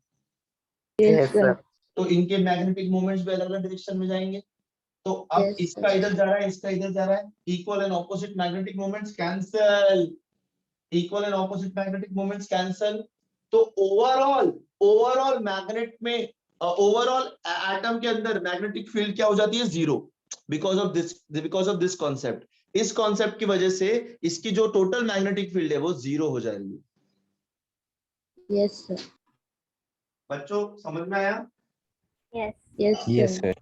Yes, sir. तो इनके मैग्नेटिक मोमेंट्स भी अलग अलग डायरेक्शन में जाएंगे। तो अब Yes, इसका sir. इधर जा रहा है, इसका इधर जा रहा है, equal and opposite magnetic moments cancel, equal and opposite magnetic moments cancel. तो ओवरऑल मैग्नेट में, ओवरऑल एटम के अंदर मैग्नेटिक फील्ड क्या हो जाती है? Zero, because of this concept. इस कॉन्सेप्ट की वजह से इसकी जो टोटल मैग्नेटिक फील्ड है वो जीरो हो जाएगी। Yes, sir. बच्चों समझ में आया? Yes. Yes, Yes, sir. sir.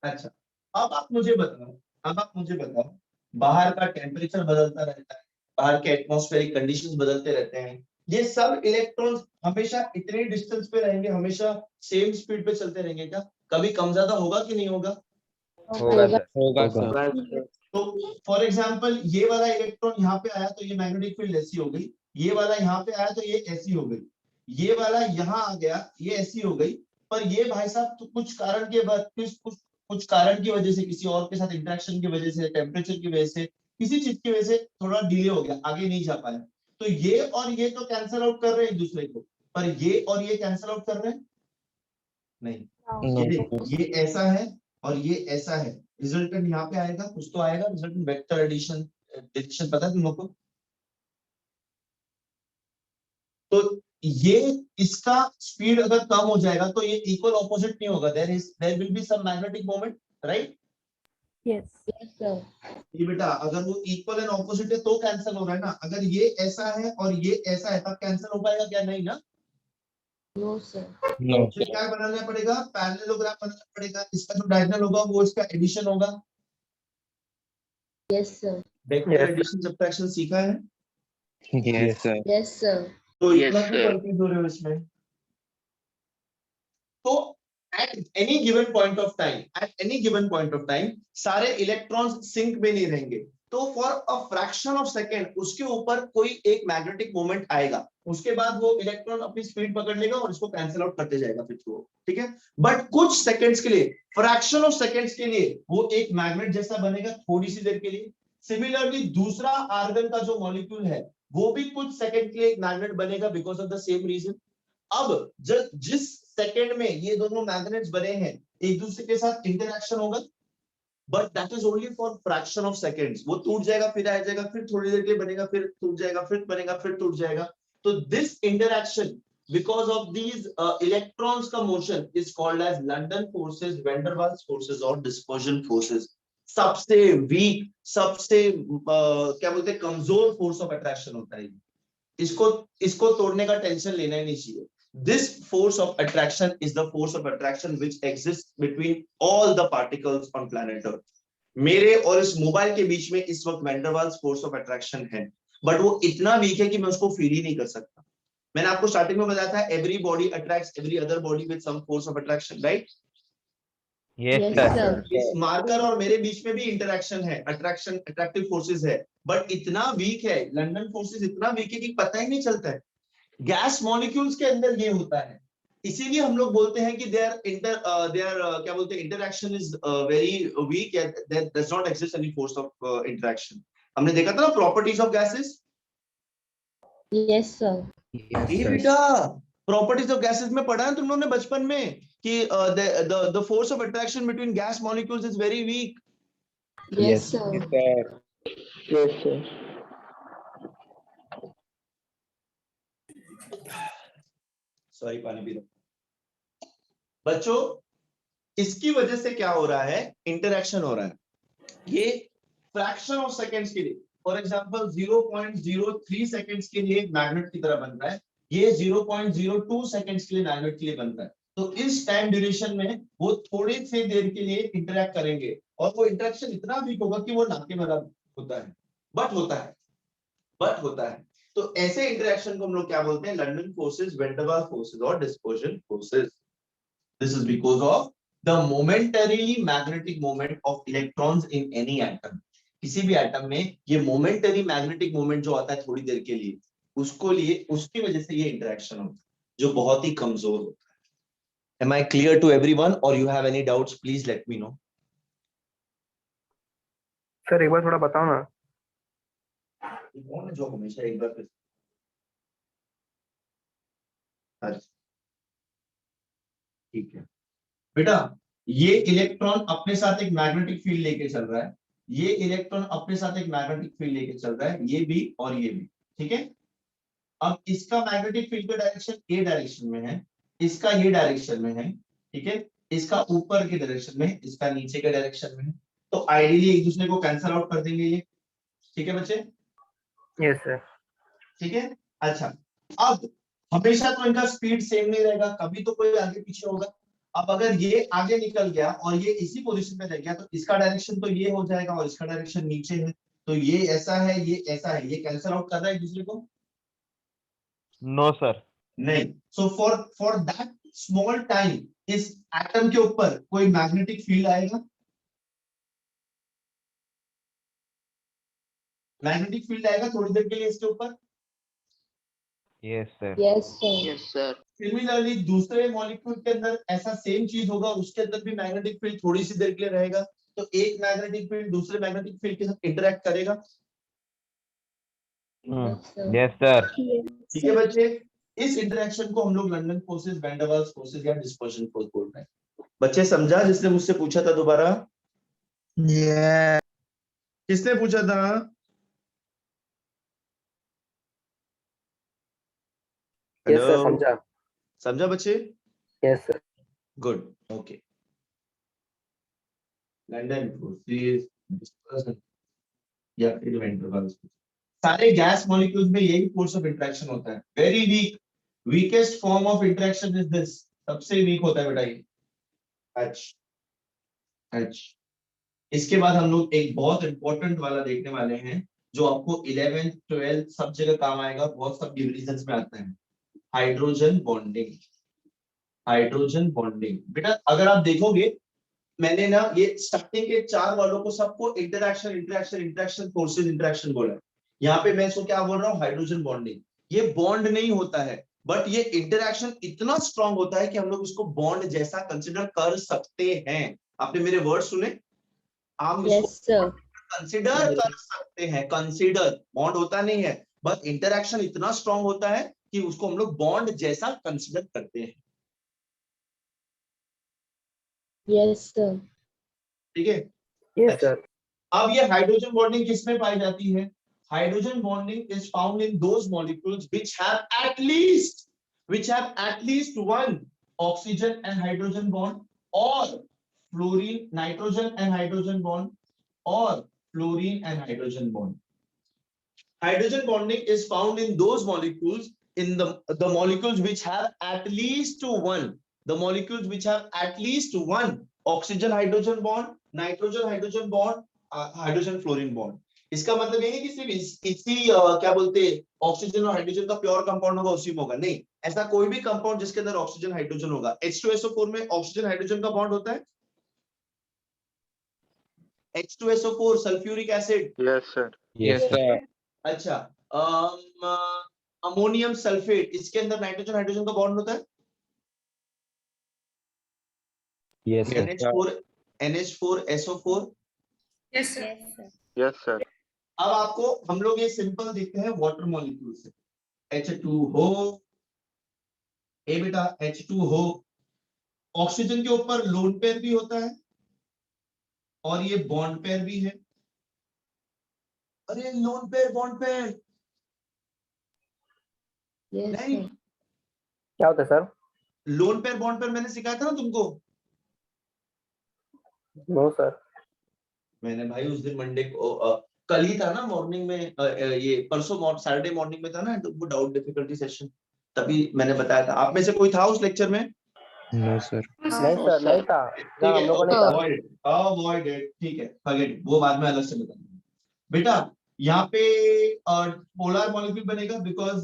अच्छा, अब आप मुझे बताओ, बाहर का टेम्परेचर बदलता रहता है, बाहर के एटमॉस्फेरिक कंडीशंस बदलते रहते हैं, ये सब इलेक्ट्रॉन्स हमेशा इतने डिस्टेंस पे रहेंगे, हमेशा सेम स्पीड पे चलते रहेंगे क्या? कभी कम ज्यादा होगा कि नहीं होगा? होगा सर। होगा होगा। सर। तो फॉर एग्जांपल ये वाला इलेक्ट्रॉन यहाँ पे आया तो ये मैग्नेटिक फील्ड ऐसी हो गई, ये वाला यहाँ पे आया तो ये ऐसी हो गई, ये वाला यहाँ आ गया, ये ऐसी हो गई। पर ये भाई साहब तो कुछ कारण के बाद, कुछ कारण की वजह से, किसी और के साथ इंटरेक्शन की वजह से, टेम्परेचर की वजह से, किसी चीज की वजह से थोड़ा डिले हो गया, आगे नहीं जा पाया। तो ये और ये तो कैंसिल आउट कर रहे हैं एक दूसरे को, पर ये और ये कैंसिल आउट कर रहे हैं नहीं। ये देखो, ये ऐसा है और ये ऐसा है, रिजल्टेंट यहाँ पे आएगा, कुछ तो आएगा, रिजल्टेंट वेक्टर एडिशन पता है तुम लोग को? तो ये इसका स्पीड अगर कम हो जाएगा तो ये इक्वल ऑपोजिट नहीं होगा, there will be some magnetic moment, right? Yes. Yes, sir. ये बेटा अगर वो इक्वल एंड ऑपोजिट है तो कैंसिल हो रहा है ना, अगर ये ऐसा है और ये ऐसा है तब कैंसिल हो पाएगा क्या? नहीं ना। No, sir. No, फिर क्या बनाना पड़ेगा? पैरेललोग्राम बनाना पड़ेगा, इसका जो डायगोनल होगा वो इसका एडिशन होगा। Yes, sir. Vector addition subtraction सीखा है? yes, sir. Yes, sir. तो इतना क्यों कंफ्यूज हो रहे हो इसमें? तो at any given point of time सारे इलेक्ट्रॉन्स सिंक में नहीं रहेंगे, तो for a fraction of second उसके ऊपर कोई एक मैग्नेटिक मोमेंट आएगा, उसके बाद वो इलेक्ट्रॉन अपनी स्पीड पकड़ लेगा और इसको कैंसिल आउट करते जाएगा फिर वो, ठीक है? बट कुछ सेकंड्स के लिए, फ्रैक्शन ऑफ सेकंड्स के लिए वो एक मैग्नेट जैसा बनेगा थोड़ी सी देर के लिए। सिमिलरली दूसरा आर्गन का जो मॉलिक्यूल है वो भी कुछ सेकंड के लिए एक मैग्नेट बनेगा because of the same reason. अब जिस सेकंड में ये दोनों मैग्नेट्स बने हैं एक दूसरे के साथ इंटरेक्शन होगा, but that is only for fraction of seconds. वो टूट जाएगा, फिर आ जाएगा, फिर थोड़ी देर के लिए बनेगा, फिर टूट जाएगा, फिर बनेगा, फिर टूट जाएगा। तो this interaction because of these electrons का motion is called as London forces, van der Waals forces और dispersion forces. सबसे weak, सबसे क्या बोलते हैं कमजोर force of attraction होता है. इसको तोड़ने का टेंशन लेना ही नहीं चाहिए. This force of attraction is the force of attraction which exists between all the particles on planet Earth. मेरे और इस मोबाइल के बीच में इस वक्त van der Waals force of attraction है, बट वो इतना वीक है कि मैं उसको फील ही नहीं कर सकता. मैंने आपको स्टार्टिंग में बताया था every body attracts every other body with some force of attraction, right? Yes, sir. इस मार्कर और मेरे बीच में भी इंटरेक्शन है, अट्रैक्शन अट्रैक्टिव फोर्सेस है, बट इतना वीक है, लंदन फोर्सेस इतना वीक है कि पता ही नहीं चलता है. गैस मॉलिक्यूल्स के अंदर ये होता है, इसीलिए हम लोग बोलते हैं कि देयर क्या बोलते हैं interaction is very weak, there does not exist any force of interaction. हमने देखा था ना properties of gases. Yes, sir. ये बेटा प्रॉपर्टीज ऑफ गैसेस में पढ़ा है तुम लोगों ने बचपन में कि the force of attraction between gas molecules is very week. Yes, sir. Yes, sir. Sorry पानी पी रहा. बच्चों इसकी वजह से क्या हो रहा है, इंटरेक्शन हो रहा है. ये फ्रैक्शन ऑफ सेकंड्स के लिए, फॉर एग्जांपल 0.03 सेकंड्स के लिए मैग्नेट की तरह बन रहा है, ये 0.02 सेकंड्स के लिए मैग्नेट के लिए बनता है. तो इस टाइम ड्यूरेशन में वो थोड़ी सी देर के लिए इंटरेक्ट करेंगे और वो इंटरेक्शन इतना वीक होगा कि वो ना के बराबर होता है, बट होता है. तो ऐसे इंटरेक्शन को हम लोग क्या बोलते हैं, London forces, van der Waals forces और dispersion forces. This is because of the momentarily magnetic moment of electrons in any atom. किसी भी एटम में ये मोमेंटरी मैग्नेटिक मोमेंट जो आता है थोड़ी देर के लिए, उसकी वजह से ये इंटरेक्शन होता है जो बहुत ही कमजोर होता है. Am I clear to everyone or you have any doubts? Please let me know. Sir एक बार थोड़ा बताओ ना. कौन है जो हमेशा एक बार फिर ठीक है बेटा, ये इलेक्ट्रॉन अपने साथ एक मैग्नेटिक फील्ड लेके चल रहा है, ये इलेक्ट्रॉन अपने साथ एक मैग्नेटिक फील्ड लेके चल रहा है, ये भी और ये भी, ठीक है. अब इसका मैग्नेटिक फील्ड का डायरेक्शन ए डायरेक्शन में है, इसका ये डायरेक्शन में है, ठीक है. इसका ऊपर के डायरेक्शन में, इसका नीचे के डायरेक्शन में है. तो आइडियली एक दूसरे को कैंसिल आउट कर देंगे ये, ठीक है बच्चे? Yes sir. ठीक है. अच्छा, अब हमेशा तो इनका स्पीड सेम नहीं रहेगा, कभी तो कोई आगे पीछे होगा. अब अगर ये आगे निकल गया और ये इसी पोजीशन में रह गया तो इसका डायरेक्शन तो ये हो जाएगा और इसका डायरेक्शन नीचे है, तो ये ऐसा है, ये ऐसा है, ये कैंसिल आउट कर रहा है एक दूसरे को? No, sir. नहीं. So for that small time इस एटम के ऊपर कोई मैग्नेटिक फील्ड आएगा, मैग्नेटिक फील्ड आएगा थोड़ी देर के लिए इसके ऊपर. Yes, sir. Yes, sir. Yes, sir. Similarly दूसरे मॉलिक्यूल के अंदर ऐसा सेम चीज होगा, उसके अंदर भी मैग्नेटिक फील्ड थोड़ी सी देर के लिए रहेगा, तो एक मैग्नेटिक फील्ड दूसरे मैग्नेटिक फील्ड के साथ इंटरेक्ट करेगा. Yes, sir. Yes, sir. ठीक है बच्चे, इस इंटरेक्शन को हम लोग London forces, van der Waals forces या डिस्पर्जन फोर्स बोल रहे हैं. बच्चे समझा जिसने मुझसे पूछा था दोबारा? Yeah. किसने पूछा था? Yes sir. Hello? समझा. समझा बच्चे? Yes sir. Good. Okay. London forces, dispersion या फिर वैन डर वाल्स, सारे गैस मॉलिक्यूल्स में यही फोर्स ऑफ इंटरेक्शन होता है. Very weak, weakest form of interaction is this. सबसे वीक होता है बेटा ये H. इसके बाद हम लोग एक बहुत इंपॉर्टेंट वाला देखने वाले हैं जो आपको 11th 12th सब जगह काम आएगा, बहुत सब डिविजन्स में आता है. Hydrogen bonding. हाइड्रोजन बॉन्डिंग बेटा अगर आप देखोगे, मैंने ना ये स्टार्टिंग के 4 वालों को सबको इंटरेक्शन फोर्सेस इंटरेक्शन बोला है. यहाँ पे मैं इसको क्या बोल रहा हूँ, हाइड्रोजन बॉन्डिंग. ये बॉन्ड नहीं होता है, बट ये इंटरेक्शन इतना स्ट्रांग होता है कि हम लोग इसको बॉन्ड जैसा कंसिडर कर सकते हैं. आपने मेरे वर्ड सुने? आप Yes, sir. कंसिडर कर सकते हैं. कंसिडर बॉन्ड होता नहीं है, बट इंटरेक्शन इतना स्ट्रांग होता है कि उसको हम लोग बॉन्ड जैसा कंसिडर करते हैं. Yes, sir. ठीक है. Yes sir. अब ये हाइड्रोजन बॉन्डिंग किसमें पाई जाती है? Hydrogen bonding is found in those molecules which have at least which have at least one oxygen and hydrogen bond, or fluorine, nitrogen and hydrogen bond, or fluorine and hydrogen bond. Hydrogen bonding is found in those molecules, in the molecules which have at least one, the molecules which have at least one oxygen hydrogen bond, nitrogen hydrogen bond, hydrogen fluorine bond. इसका मतलब ये नहीं कि सिर्फ इसी क्या बोलते हैं ऑक्सीजन और हाइड्रोजन का प्योर कंपाउंड होगा उसी में होगा, नहीं, ऐसा कोई भी कंपाउंड जिसके अंदर ऑक्सीजन हाइड्रोजन होगा। H2SO4 में ऑक्सीजन हाइड्रोजन का बॉन्ड होता है। H2SO4 sulphuric acid. Yes, sir. Yes, sir. अच्छा, अमोनियम सल्फेट, इसके अंदर नाइट्रोजन हाइड्रोजन का बॉन्ड होता है। Yes, sir. NH4SO4। Yes, sir. Yes, sir. अब आपको हम लोग ये सिंपल देखते हैं वाटर मॉलिक्यूल से। H2O, ए बेटा H2O, ऑक्सीजन के ऊपर लोन पेयर भी होता है और ये बॉन्ड पेयर भी है। अरे lone pair bond pair Yes, नहीं, sir. क्या होता है sir? Lone pair bond pair मैंने सिखाया था ना तुमको। No sir. मैंने भाई उस दिन मंडे को कल ही था ना मॉर्निंग में, ये परसों सैटरडे मॉर्निंग में था ना तो डाउट डिफिकल्टी सेशन, तभी मैंने बताया था। आप में से कोई था उस लेक्चर में? No, sir. नहीं सर, नहीं था। ना, हम लोगों ने था। अवॉइड इट, ठीक है, फॉरगेट इट, वो बाद में अलग से बताऊंगा। बेटा यहाँ पे पोलर मॉलिक्यूल बनेगा बिकॉज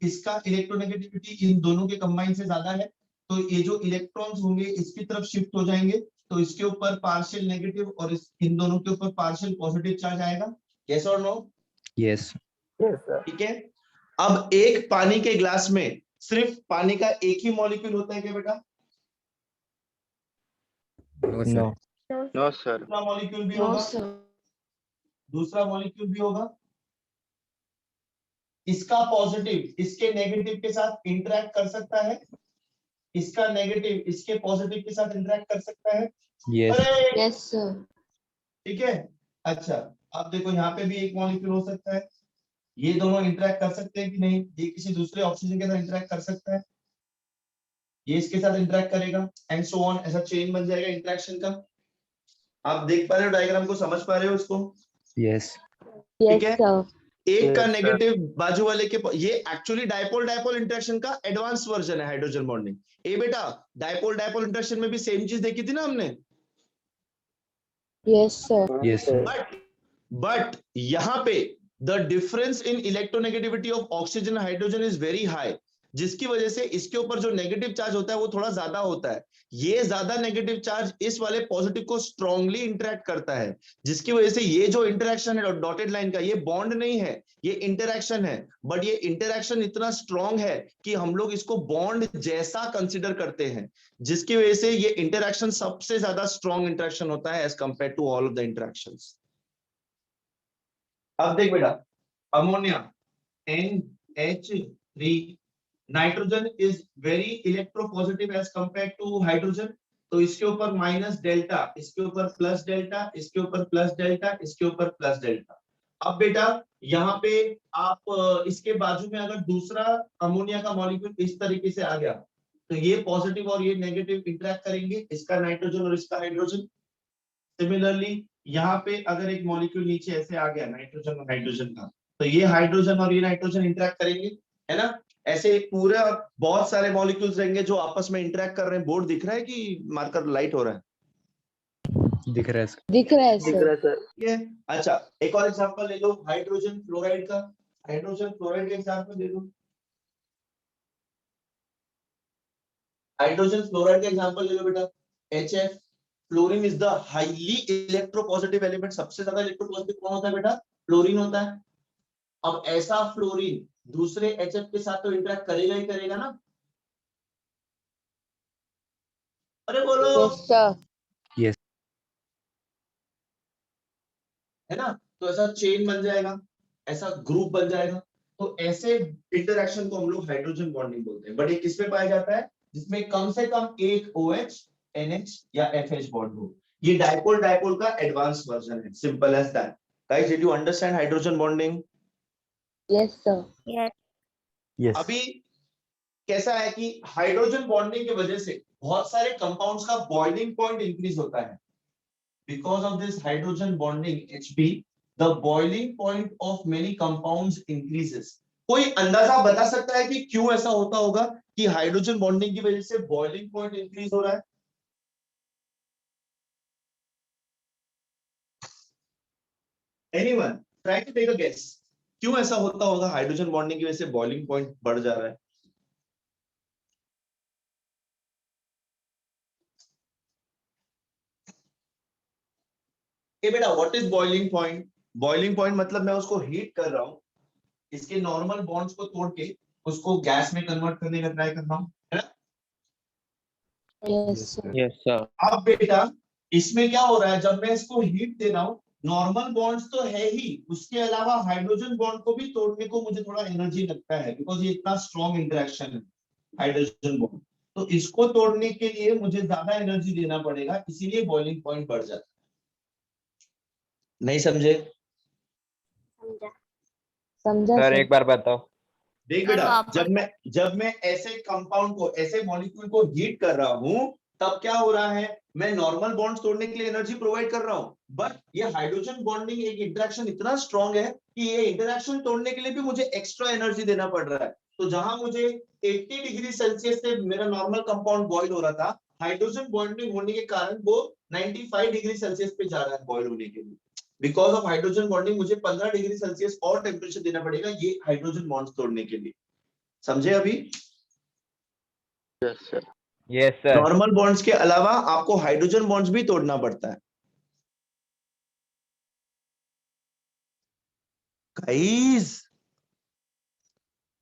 इसका इलेक्ट्रोनेगेटिविटी इन दोनों के कंबाइन से ज्यादा है, तो ये जो इलेक्ट्रॉन्स होंगे इसकी तरफ शिफ्ट हो जाएंगे, तो इसके ऊपर पार्शियल नेगेटिव और इन दोनों के ऊपर पार्शियल पॉजिटिव चार्ज आएगा। यस और नो? Yes. Yes sir. ठीक है। अब एक पानी के ग्लास में सिर्फ पानी का एक ही मॉलिक्यूल होता है क्या बेटा? No. No, sir. दूसरा मॉलिक्यूल भी No, होगा, sir. दूसरा मॉलिक्यूल भी होगा। इसका पॉजिटिव इसके नेगेटिव के साथ इंटरेक्ट कर सकता है, इसका नेगेटिव इसके पॉजिटिव के साथ इंटरेक्ट कर सकता है। Yes. अरे Yes, sir. ठीक है। अच्छा, अब देखो यहाँ पे भी एक मॉलिक्यूल हो सकता है, ये दोनों इंटरेक्ट कर सकते हैं कि नहीं? ये किसी दूसरे ऑक्सीजन के साथ इंटरेक्ट कर सकता है, ये इसके साथ इंटरेक्ट करेगा, एंड सो ऑन, ऐसा चेन बन जाएगा इंटरेक्शन का। आप देख पा रहे हो डायग्राम को, समझ पा रहे हो इसको? Yes. Yes, है? sir. एक का Yes, sir. नेगेटिव बाजू वाले के, ये एक्चुअली डायपोल डायपोल इंटरेक्शन का एडवांस वर्जन है हाइड्रोजन बॉन्डिंग। ए बेटा डायपोल डायपोल इंटरेक्शन में भी सेम चीज देखी थी ना हमने, Yes, sir. Yes, sir. But यहाँ पे the difference in electronegativity of oxygen hydrogen is very high, जिसकी वजह से इसके ऊपर जो नेगेटिव चार्ज होता है वो थोड़ा ज्यादा होता है। ये ज्यादा नेगेटिव चार्ज इस वाले पॉजिटिव को स्ट्रांगली इंटरेक्ट करता है, जिसकी वजह से ये जो इंटरेक्शन है डॉटेड लाइन का, ये बॉन्ड नहीं है, ये इंटरेक्शन है, बट ये इंटरेक्शन इतना स्ट्रांग है कि हम लोग इसको बॉन्ड जैसा कंसिडर करते हैं, जिसकी वजह से ये इंटरेक्शन सबसे ज्यादा स्ट्रांग इंटरेक्शन होता है as compare to all of the interactions. अब देख बेटा, ammonia NH3, nitrogen is very electropositive as compare to hydrogen, तो इसके ऊपर माइनस डेल्टा, इसके ऊपर प्लस डेल्टा, इसके ऊपर प्लस डेल्टा, इसके ऊपर प्लस डेल्टा। अब बेटा यहाँ पे आप इसके बाजू में अगर दूसरा अमोनिया का मॉलिक्यूल इस तरीके से आ गया, तो ये पॉजिटिव और ये नेगेटिव इंटरेक्ट करेंगे, इसका नाइट्रोजन और इसका हाइड्रोजन। सिमिलरली यहाँ पे अगर एक मॉलिक्यूल नीचे ऐसे आ गया नाइट्रोजन और हाइड्रोजन का, तो ये हाइड्रोजन और ये नाइट्रोजन इंटरेक्ट करेंगे, है ना? ऐसे पूरा बहुत सारे मॉलिक्यूल्स रहेंगे जो आपस में इंटरेक्ट कर रहे हैं। बोर्ड दिख रहा है कि मार्कर लाइट हो रहा है? दिख रहा है sir. दिख रहा है दिख sir. रहा है सर। ठीक है। अच्छा, एक और एग्जांपल ले लो हाइड्रोजन फ्लोराइड का, हाइड्रोजन फ्लोराइड का एग्जांपल ले लो। हाइड्रोजन फ्लोराइड का एग्जांपल ले लो बेटा, HF। Fluorine is the highly electropositive element, सबसे ज्यादा इलेक्ट्रोपॉजिटिव कौन होता है बेटा? फ्लोरीन होता है। अब ऐसा फ्लोरीन दूसरे HF के साथ तो इंटरेक्ट करेगा ही करेगा ना? अरे बोलो, Yes, sir. है ना? तो ऐसा चेन बन जाएगा, ऐसा ग्रुप बन जाएगा, तो ऐसे इंटरेक्शन को हम लोग हाइड्रोजन बॉन्डिंग बोलते हैं। बट ये किसमें पाया जाता है? जिसमें कम से कम एक OH, NH या FH बॉन्ड हो। ये डायपोल डायपोल का एडवांस वर्जन है, simple as that. Guys, did you understand hydrogen bonding? Yes, sir. Yes. अभी कैसा है कि हाइड्रोजन बॉन्डिंग की वजह से बहुत सारे कंपाउंड्स का बॉइलिंग पॉइंट इंक्रीज होता है। Because of this hydrogen bonding HB the boiling point of many compounds increases. कोई अंदाजा बता सकता है कि क्यों ऐसा होता होगा कि हाइड्रोजन बॉन्डिंग की वजह से बॉइलिंग पॉइंट इंक्रीज हो रहा है? Anyone try to take a guess, क्यों ऐसा होता होगा हाइड्रोजन बॉन्डिंग की वजह से बॉइलिंग पॉइंट बढ़ जा रहा है? ए बेटा what is boiling point? Boiling point मतलब मैं उसको हीट कर रहा हूं, इसके नॉर्मल बॉन्ड्स को तोड़ के उसको गैस में कन्वर्ट करने का ट्राई कर रहा हूं, है ना? Yes, Yes, sir. sir. Yes sir. अब बेटा इसमें क्या हो रहा है, जब मैं इसको हीट दे रहा हूं, नॉर्मल बॉन्ड्स तो है ही, उसके अलावा हाइड्रोजन बॉन्ड को भी तोड़ने को मुझे थोड़ा एनर्जी लगता है, बिकॉज ये इतना स्ट्रॉन्ग इंटरेक्शन है हाइड्रोजन बॉन्ड। तो इसको तोड़ने के लिए मुझे ज्यादा एनर्जी देना पड़ेगा, इसीलिए बॉइलिंग पॉइंट बढ़ जाता है। नहीं समझे? समझा सर सर। एक बार बताओ। देख बेटा, जब मैं ऐसे कंपाउंड को, ऐसे मॉलिक्यूल को हीट कर रहा हूं, तब क्या हो रहा है, मैं नॉर्मल बॉन्ड्स तोड़ने के लिए एनर्जी प्रोवाइड कर रहा हूं, बट ये हाइड्रोजन बॉन्डिंग एक इंटरेक्शन इतना स्ट्रांग है कि ये इंटरेक्शन तोड़ने के लिए भी मुझे एक्स्ट्रा एनर्जी देना पड़ रहा है। तो जहां मुझे 80 डिग्री सेल्सियस से मेरा नॉर्मल कंपाउंड बॉइल हो रहा था, हाइड्रोजन बॉन्डिंग होने के कारण वो 95 डिग्री सेल्सियस पे जा रहा है बॉइल होने के लिए। बिकॉज ऑफ हाइड्रोजन बॉन्डिंग मुझे 15 डिग्री सेल्सियस और टेम्परेचर देना पड़ेगा ये हाइड्रोजन बॉन्ड्स तोड़ने के लिए। समझे अभी? Yes sir. Yes sir. Normal bonds के अलावा आपको हाइड्रोजन बॉन्ड्स भी तोड़ना पड़ता है। गाइस,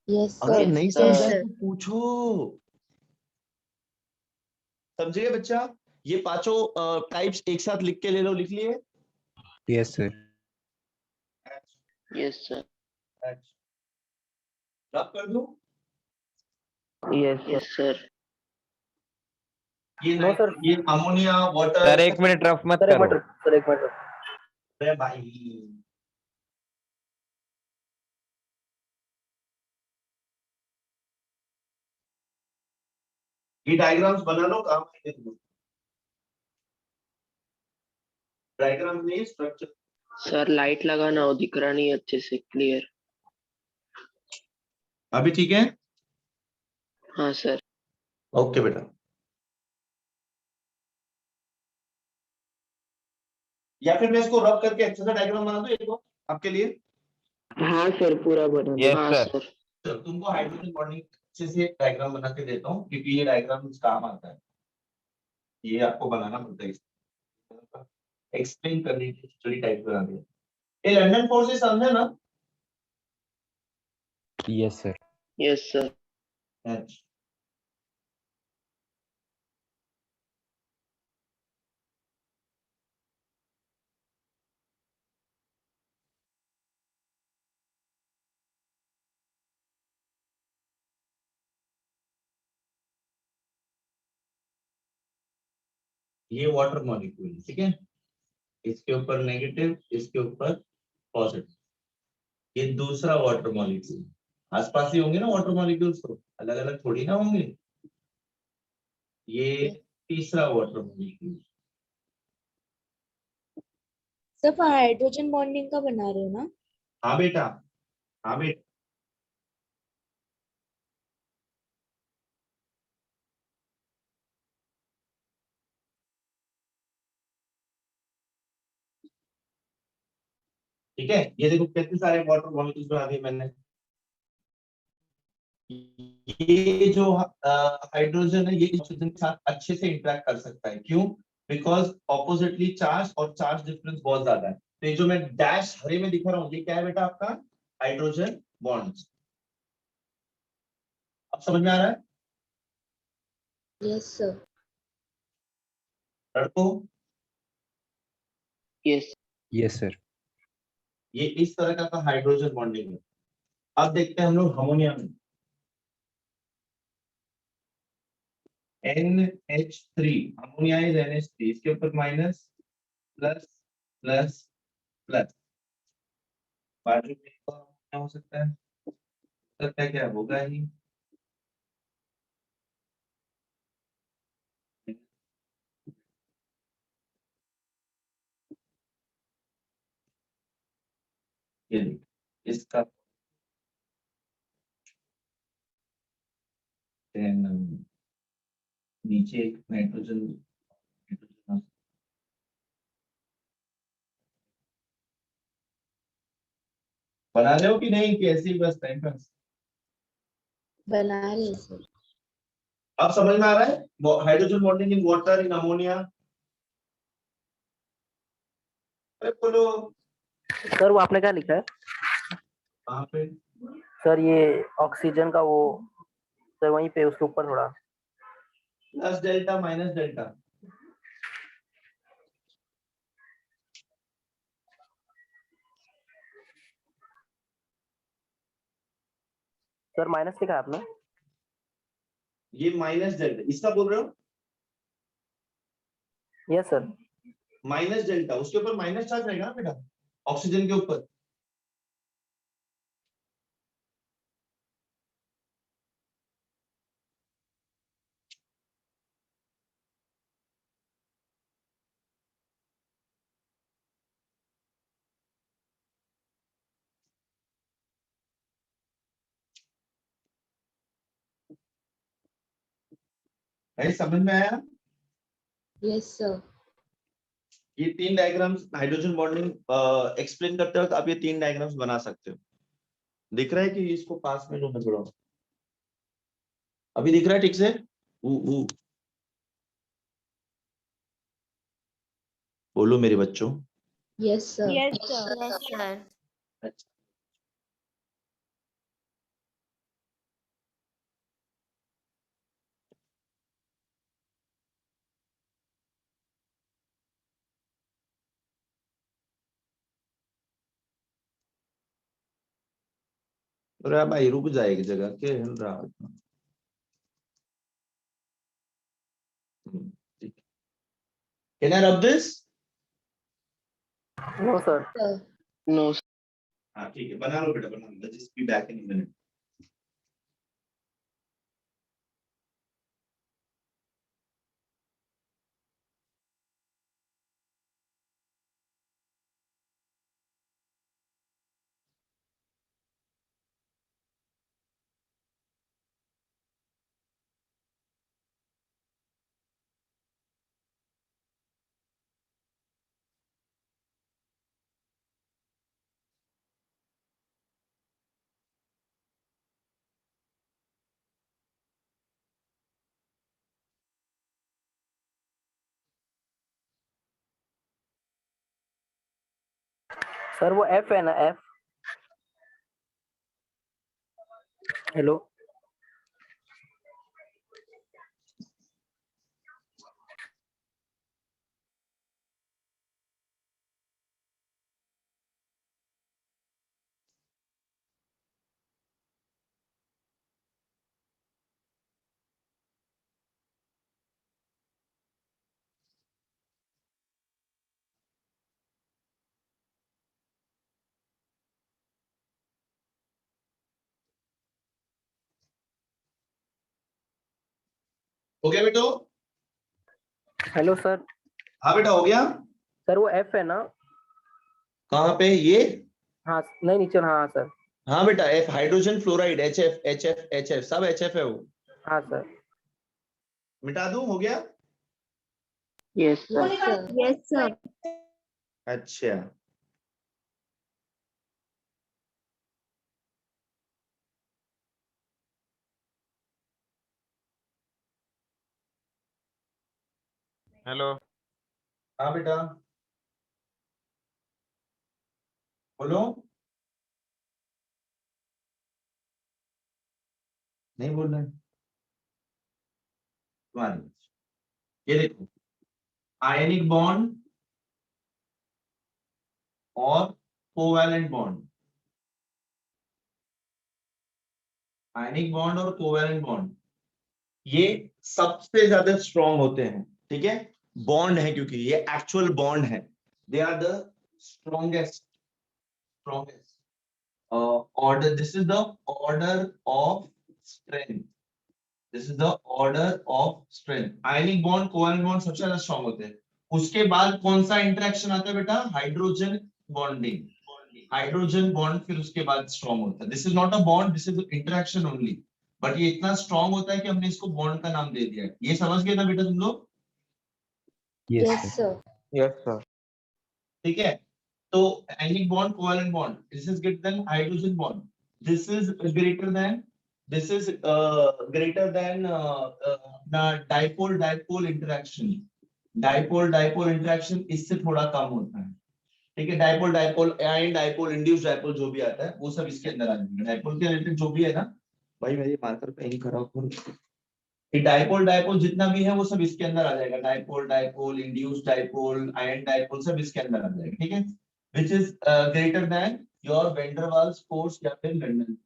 Yes, अगर sir. नहीं Yes, समझा sir. तो पूछो। समझिए बच्चा, ये पांचों टाइप्स एक साथ लिख के ले लो, लिख लिए? Yes, sir. Yes sir. रब कर दूं? Yes sir. ये नो सर। ये अमोनिया सर वाटर। एक मिनट रफ मत सर एक करो। मिनट, सर एक मिनट। अरे भाई, ये डायग्राम्स बना लो, काम आएंगे तुम्हें। डायग्राम नहीं, स्ट्रक्चर। सर लाइट लगाना हो, दिख रहा नहीं अच्छे से क्लियर। अभी ठीक है? हाँ सर। ओके बेटा, या फिर मैं इसको रब करके अच्छा सा डायग्राम बना दूं एक और आपके लिए? हाँ सर पूरा बना। Yes sir. चलो तुमको हाइड्रोजन बॉन्डिंग अच्छे से डायग्राम बना के देता हूँ, क्योंकि ये डायग्राम काम आता है, ये आपको बनाना पड़ता है, एक्सप्लेन करने की स्टोरी टाइप बना दिया। ये लंदन फोर्सेस समझे ना? Yes, sir. Yes sir. अच्छा, ये वाटर मॉलिक्यूल, ठीक है, इसके ऊपर नेगेटिव, इसके ऊपर पॉजिटिव। ये दूसरा वाटर मॉलिक्यूल, आसपास ही होंगे ना वाटर मॉलिक्यूल्स, तो अलग अलग थोड़ी ना होंगे। ये तीसरा वाटर मॉलिक्यूल। सब हाइड्रोजन बॉन्डिंग का बना रहे हो ना? हाँ बेटा, हाँ बेटा। ठीक है, ये देखो कितने सारे वाटर मॉलिक्यूल्स बना दिए मैंने। ये जो हाइड्रोजन है, ये ऑक्सीजन के साथ अच्छे से इंटरेक्ट कर सकता है, क्यों? बिकॉज ऑपोजिटली चार्ज और चार्ज डिफरेंस बहुत ज्यादा है। तो ये जो मैं डैश हरे में दिखा रहा हूँ, ये क्या है बेटा आपका? Hydrogen bonds. अब समझ में आ रहा है Yes, sir. लड़कों? यस। Yes, sir. ये इस तरह का हाइड्रोजन बॉन्डिंग है। अब देखते हैं हम लोग अमोनिया में। NH3, अमोनिया इज NH3, इसके ऊपर माइनस, प्लस, प्लस, प्लस। बाजू में क्या हो सकता है? सकता है क्या होगा ही, ये देख, इसका then, नीचे एक नाइट्रोजन बना रहे हो कि नहीं, कि ऐसे ही बस टाइम पास? बना रहे हैं सर। अब समझ में आ रहा है hydrogen bonding in water, in ammonia? अरे बोलो सर वो आपने क्या लिखा है कहाँ पे? सर? ये ऑक्सीजन का वो सर वहीं पे उसके ऊपर थोड़ा। Plus delta minus delta. Sir minus लिखा है आपने? ये माइनस डेल्टा इसका बोल रहे हो? Yes sir. माइनस डेल्टा, उसके ऊपर माइनस चार्ज रहेगा ना बेटा, ऑक्सीजन के ऊपर। भाई समझ में आया? Yes sir. ये 3 डायग्राम्स हाइड्रोजन बॉन्डिंग एक्सप्लेन करते वक्त आप ये 3 डायग्राम्स बना सकते हो। दिख रहा है कि इसको पास में लो मैं थोड़ा, अभी दिख रहा है ठीक से? ऊ बोलो मेरे बच्चों। Yes sir. Yes sir. अच्छा। अरे भाई रुक जाए एक जगह के हिल रहा है। ठीक। Can I rub this? No sir. Sir no हाँ ठीक है, बना लो बेटा बना लो। Just be back in a minute. सर वो एफ है ना, एफ? हेलो हो गया बेटो? Hello sir. हाँ बेटा हो गया। सर वो एफ है ना? कहाँ पे ये? हाँ नहीं नीचे, हाँ सर। हाँ बेटा F, hydrogen fluoride, HF HF HF सब HF है वो। हाँ सर। मिटा दूं? हो गया? Yes sir. Yes sir. अच्छा हेलो। हाँ बेटा बोलो। नहीं बोल रहे तुम्हारी। ये देखो आयनिक बॉन्ड और कोवैलेंट बॉन्ड, आयनिक बॉन्ड और कोवैलेंट बॉन्ड ये सबसे ज्यादा स्ट्रॉन्ग होते हैं। ठीक है, बॉन्ड है क्योंकि ये एक्चुअल बॉन्ड है। They are the strongest order. This is the order of strength. This is the order of strength. Ionic bond, covalent bond सबसे ज्यादा स्ट्रॉन्ग होते हैं। उसके बाद कौन सा इंटरेक्शन आता है बेटा? Hydrogen bonding. हाइड्रोजन बॉन्ड फिर उसके बाद स्ट्रॉन्ग होता है. This is not a bond, this is interaction only, but ये इतना स्ट्रॉन्ग होता है कि हमने इसको बॉन्ड का नाम दे दिया है. ये समझ गए ना बेटा तुम लोग? Yes, Yes, sir. sir. Yes, sir. ठीक है. तो ionic bond, covalent bond, this is greater than hydrogen bond, this is greater than अपना dipole dipole interaction. Dipole dipole interaction इससे थोड़ा कम होता है. ठीक है. Dipole dipole ion dipole induce dipole जो भी आता है वो सब इसके अंदर आ जाएगा. डाइपोल के रिलेटेड जो भी है ना भाई, मेरी मार्कर पे ही करा करो. ये डाइपोल डाइपोल जितना भी है वो सब इसके अंदर आ जाएगा. Dipole dipole induce dipole ion dipole सब इसके अंदर आ जाएगा. ठीक है. Which is greater than your van der Waals force या फिर London.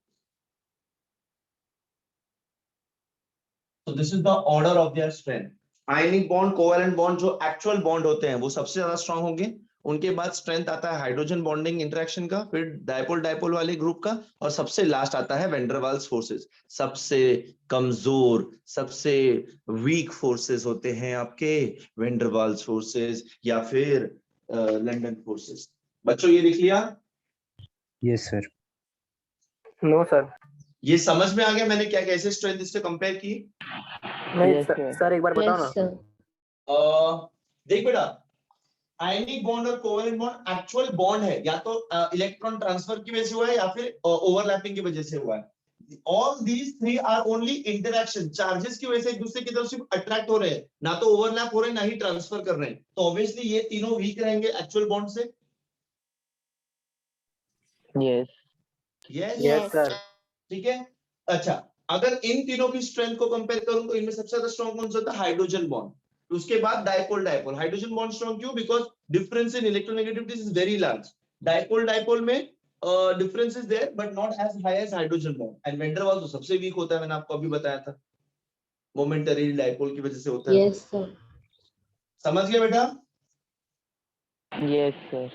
So this is the order of their strength. Ionic bond, covalent bond जो एक्चुअल बॉन्ड होते हैं वो सबसे ज्यादा स्ट्रांग होंगे. उनके बाद स्ट्रेंथ आता है हाइड्रोजन बॉन्डिंग इंटरेक्शन का, फिर डाइपोल डाइपोल वाले ग्रुप का, और सबसे लास्ट आता है वैन डर वाल्स फोर्सेस. सबसे कमजोर, सबसे वीक फोर्सेस होते हैं आपके वैन डर वाल्स फोर्सेस या फिर लंदन फोर्सेस. बच्चों ये लिख लिया? Yes, sir. No sir. ये समझ में आ गया मैंने क्या कैसे स्ट्रेंथ इससे कंपेयर की? नहीं Yes, sir. सर एक बार बताओ Yes, ना. sir. देख बेटा, आयनिक बॉन्ड और कोवेलेंट बॉन्ड एक्चुअल बॉन्ड है, या तो इलेक्ट्रॉन ट्रांसफर की वजह से हुआ है या फिर ओवरलैपिंग की वजह से हुआ है. All these three are only interaction. Charges की वजह से एक दूसरे की तरफ सिर्फ अट्रैक्ट हो रहे हैं, ना तो ओवरलैप हो रहे हैं ना ही ट्रांसफर कर रहे हैं. तो ऑब्वियसली ये तीनों वीक रहेंगे एक्चुअल बॉन्ड से. Yes. यस. Yes sir. ठीक है. अच्छा, अगर इन तीनों की स्ट्रेंथ को कंपेयर करूं तो इनमें सबसे ज्यादा स्ट्रॉन्ग कौन सा होता है? Hydrogen bond. उसके बाद dipole dipole. Hydrogen bond strong क्यों? Because difference in electronegativity is very large. Dipole dipole में difference is there but not as high as hydrogen bond. And van der Waals तो सबसे वीक होता है, मैंने आपको अभी बताया था, मोमेंटरी डाइपोल की वजह से होता है. Yes, sir. समझ गए बेटा? Yes, sir.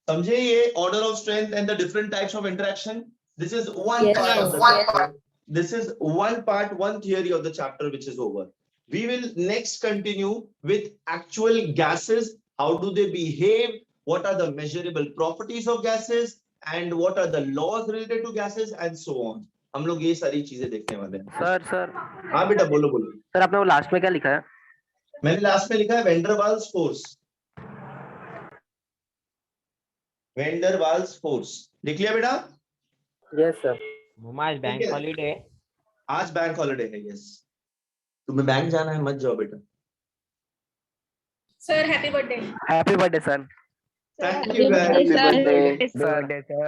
समझे ये order of strength and the different types of interaction. This is one Yes, part sir. of the chapter. This is one part, one theory of the chapter which is over. We will next continue with actual gases. How do they behave? What are the measurable properties of gases? And what are the laws related to gases and so on. हम लोग ये सारी चीजें देखने वाले हैं. Sir sir हाँ बेटा बोलो बोलो. सर आपने वो लास्ट में क्या लिखा है? मैंने लास्ट में लिखा है van der Waals force. Van der Waals force लिख लिया बेटा? Yes sir. आज बैंक है. हॉलीडे. आज बैंक हॉलिडे है. यस. तुम्हें बैंक जाना है, मत जाओ बेटा. Sir happy birthday. Happy birthday sir. Thank Happy you guys. birthday, sir. Birthday. Birthday sir.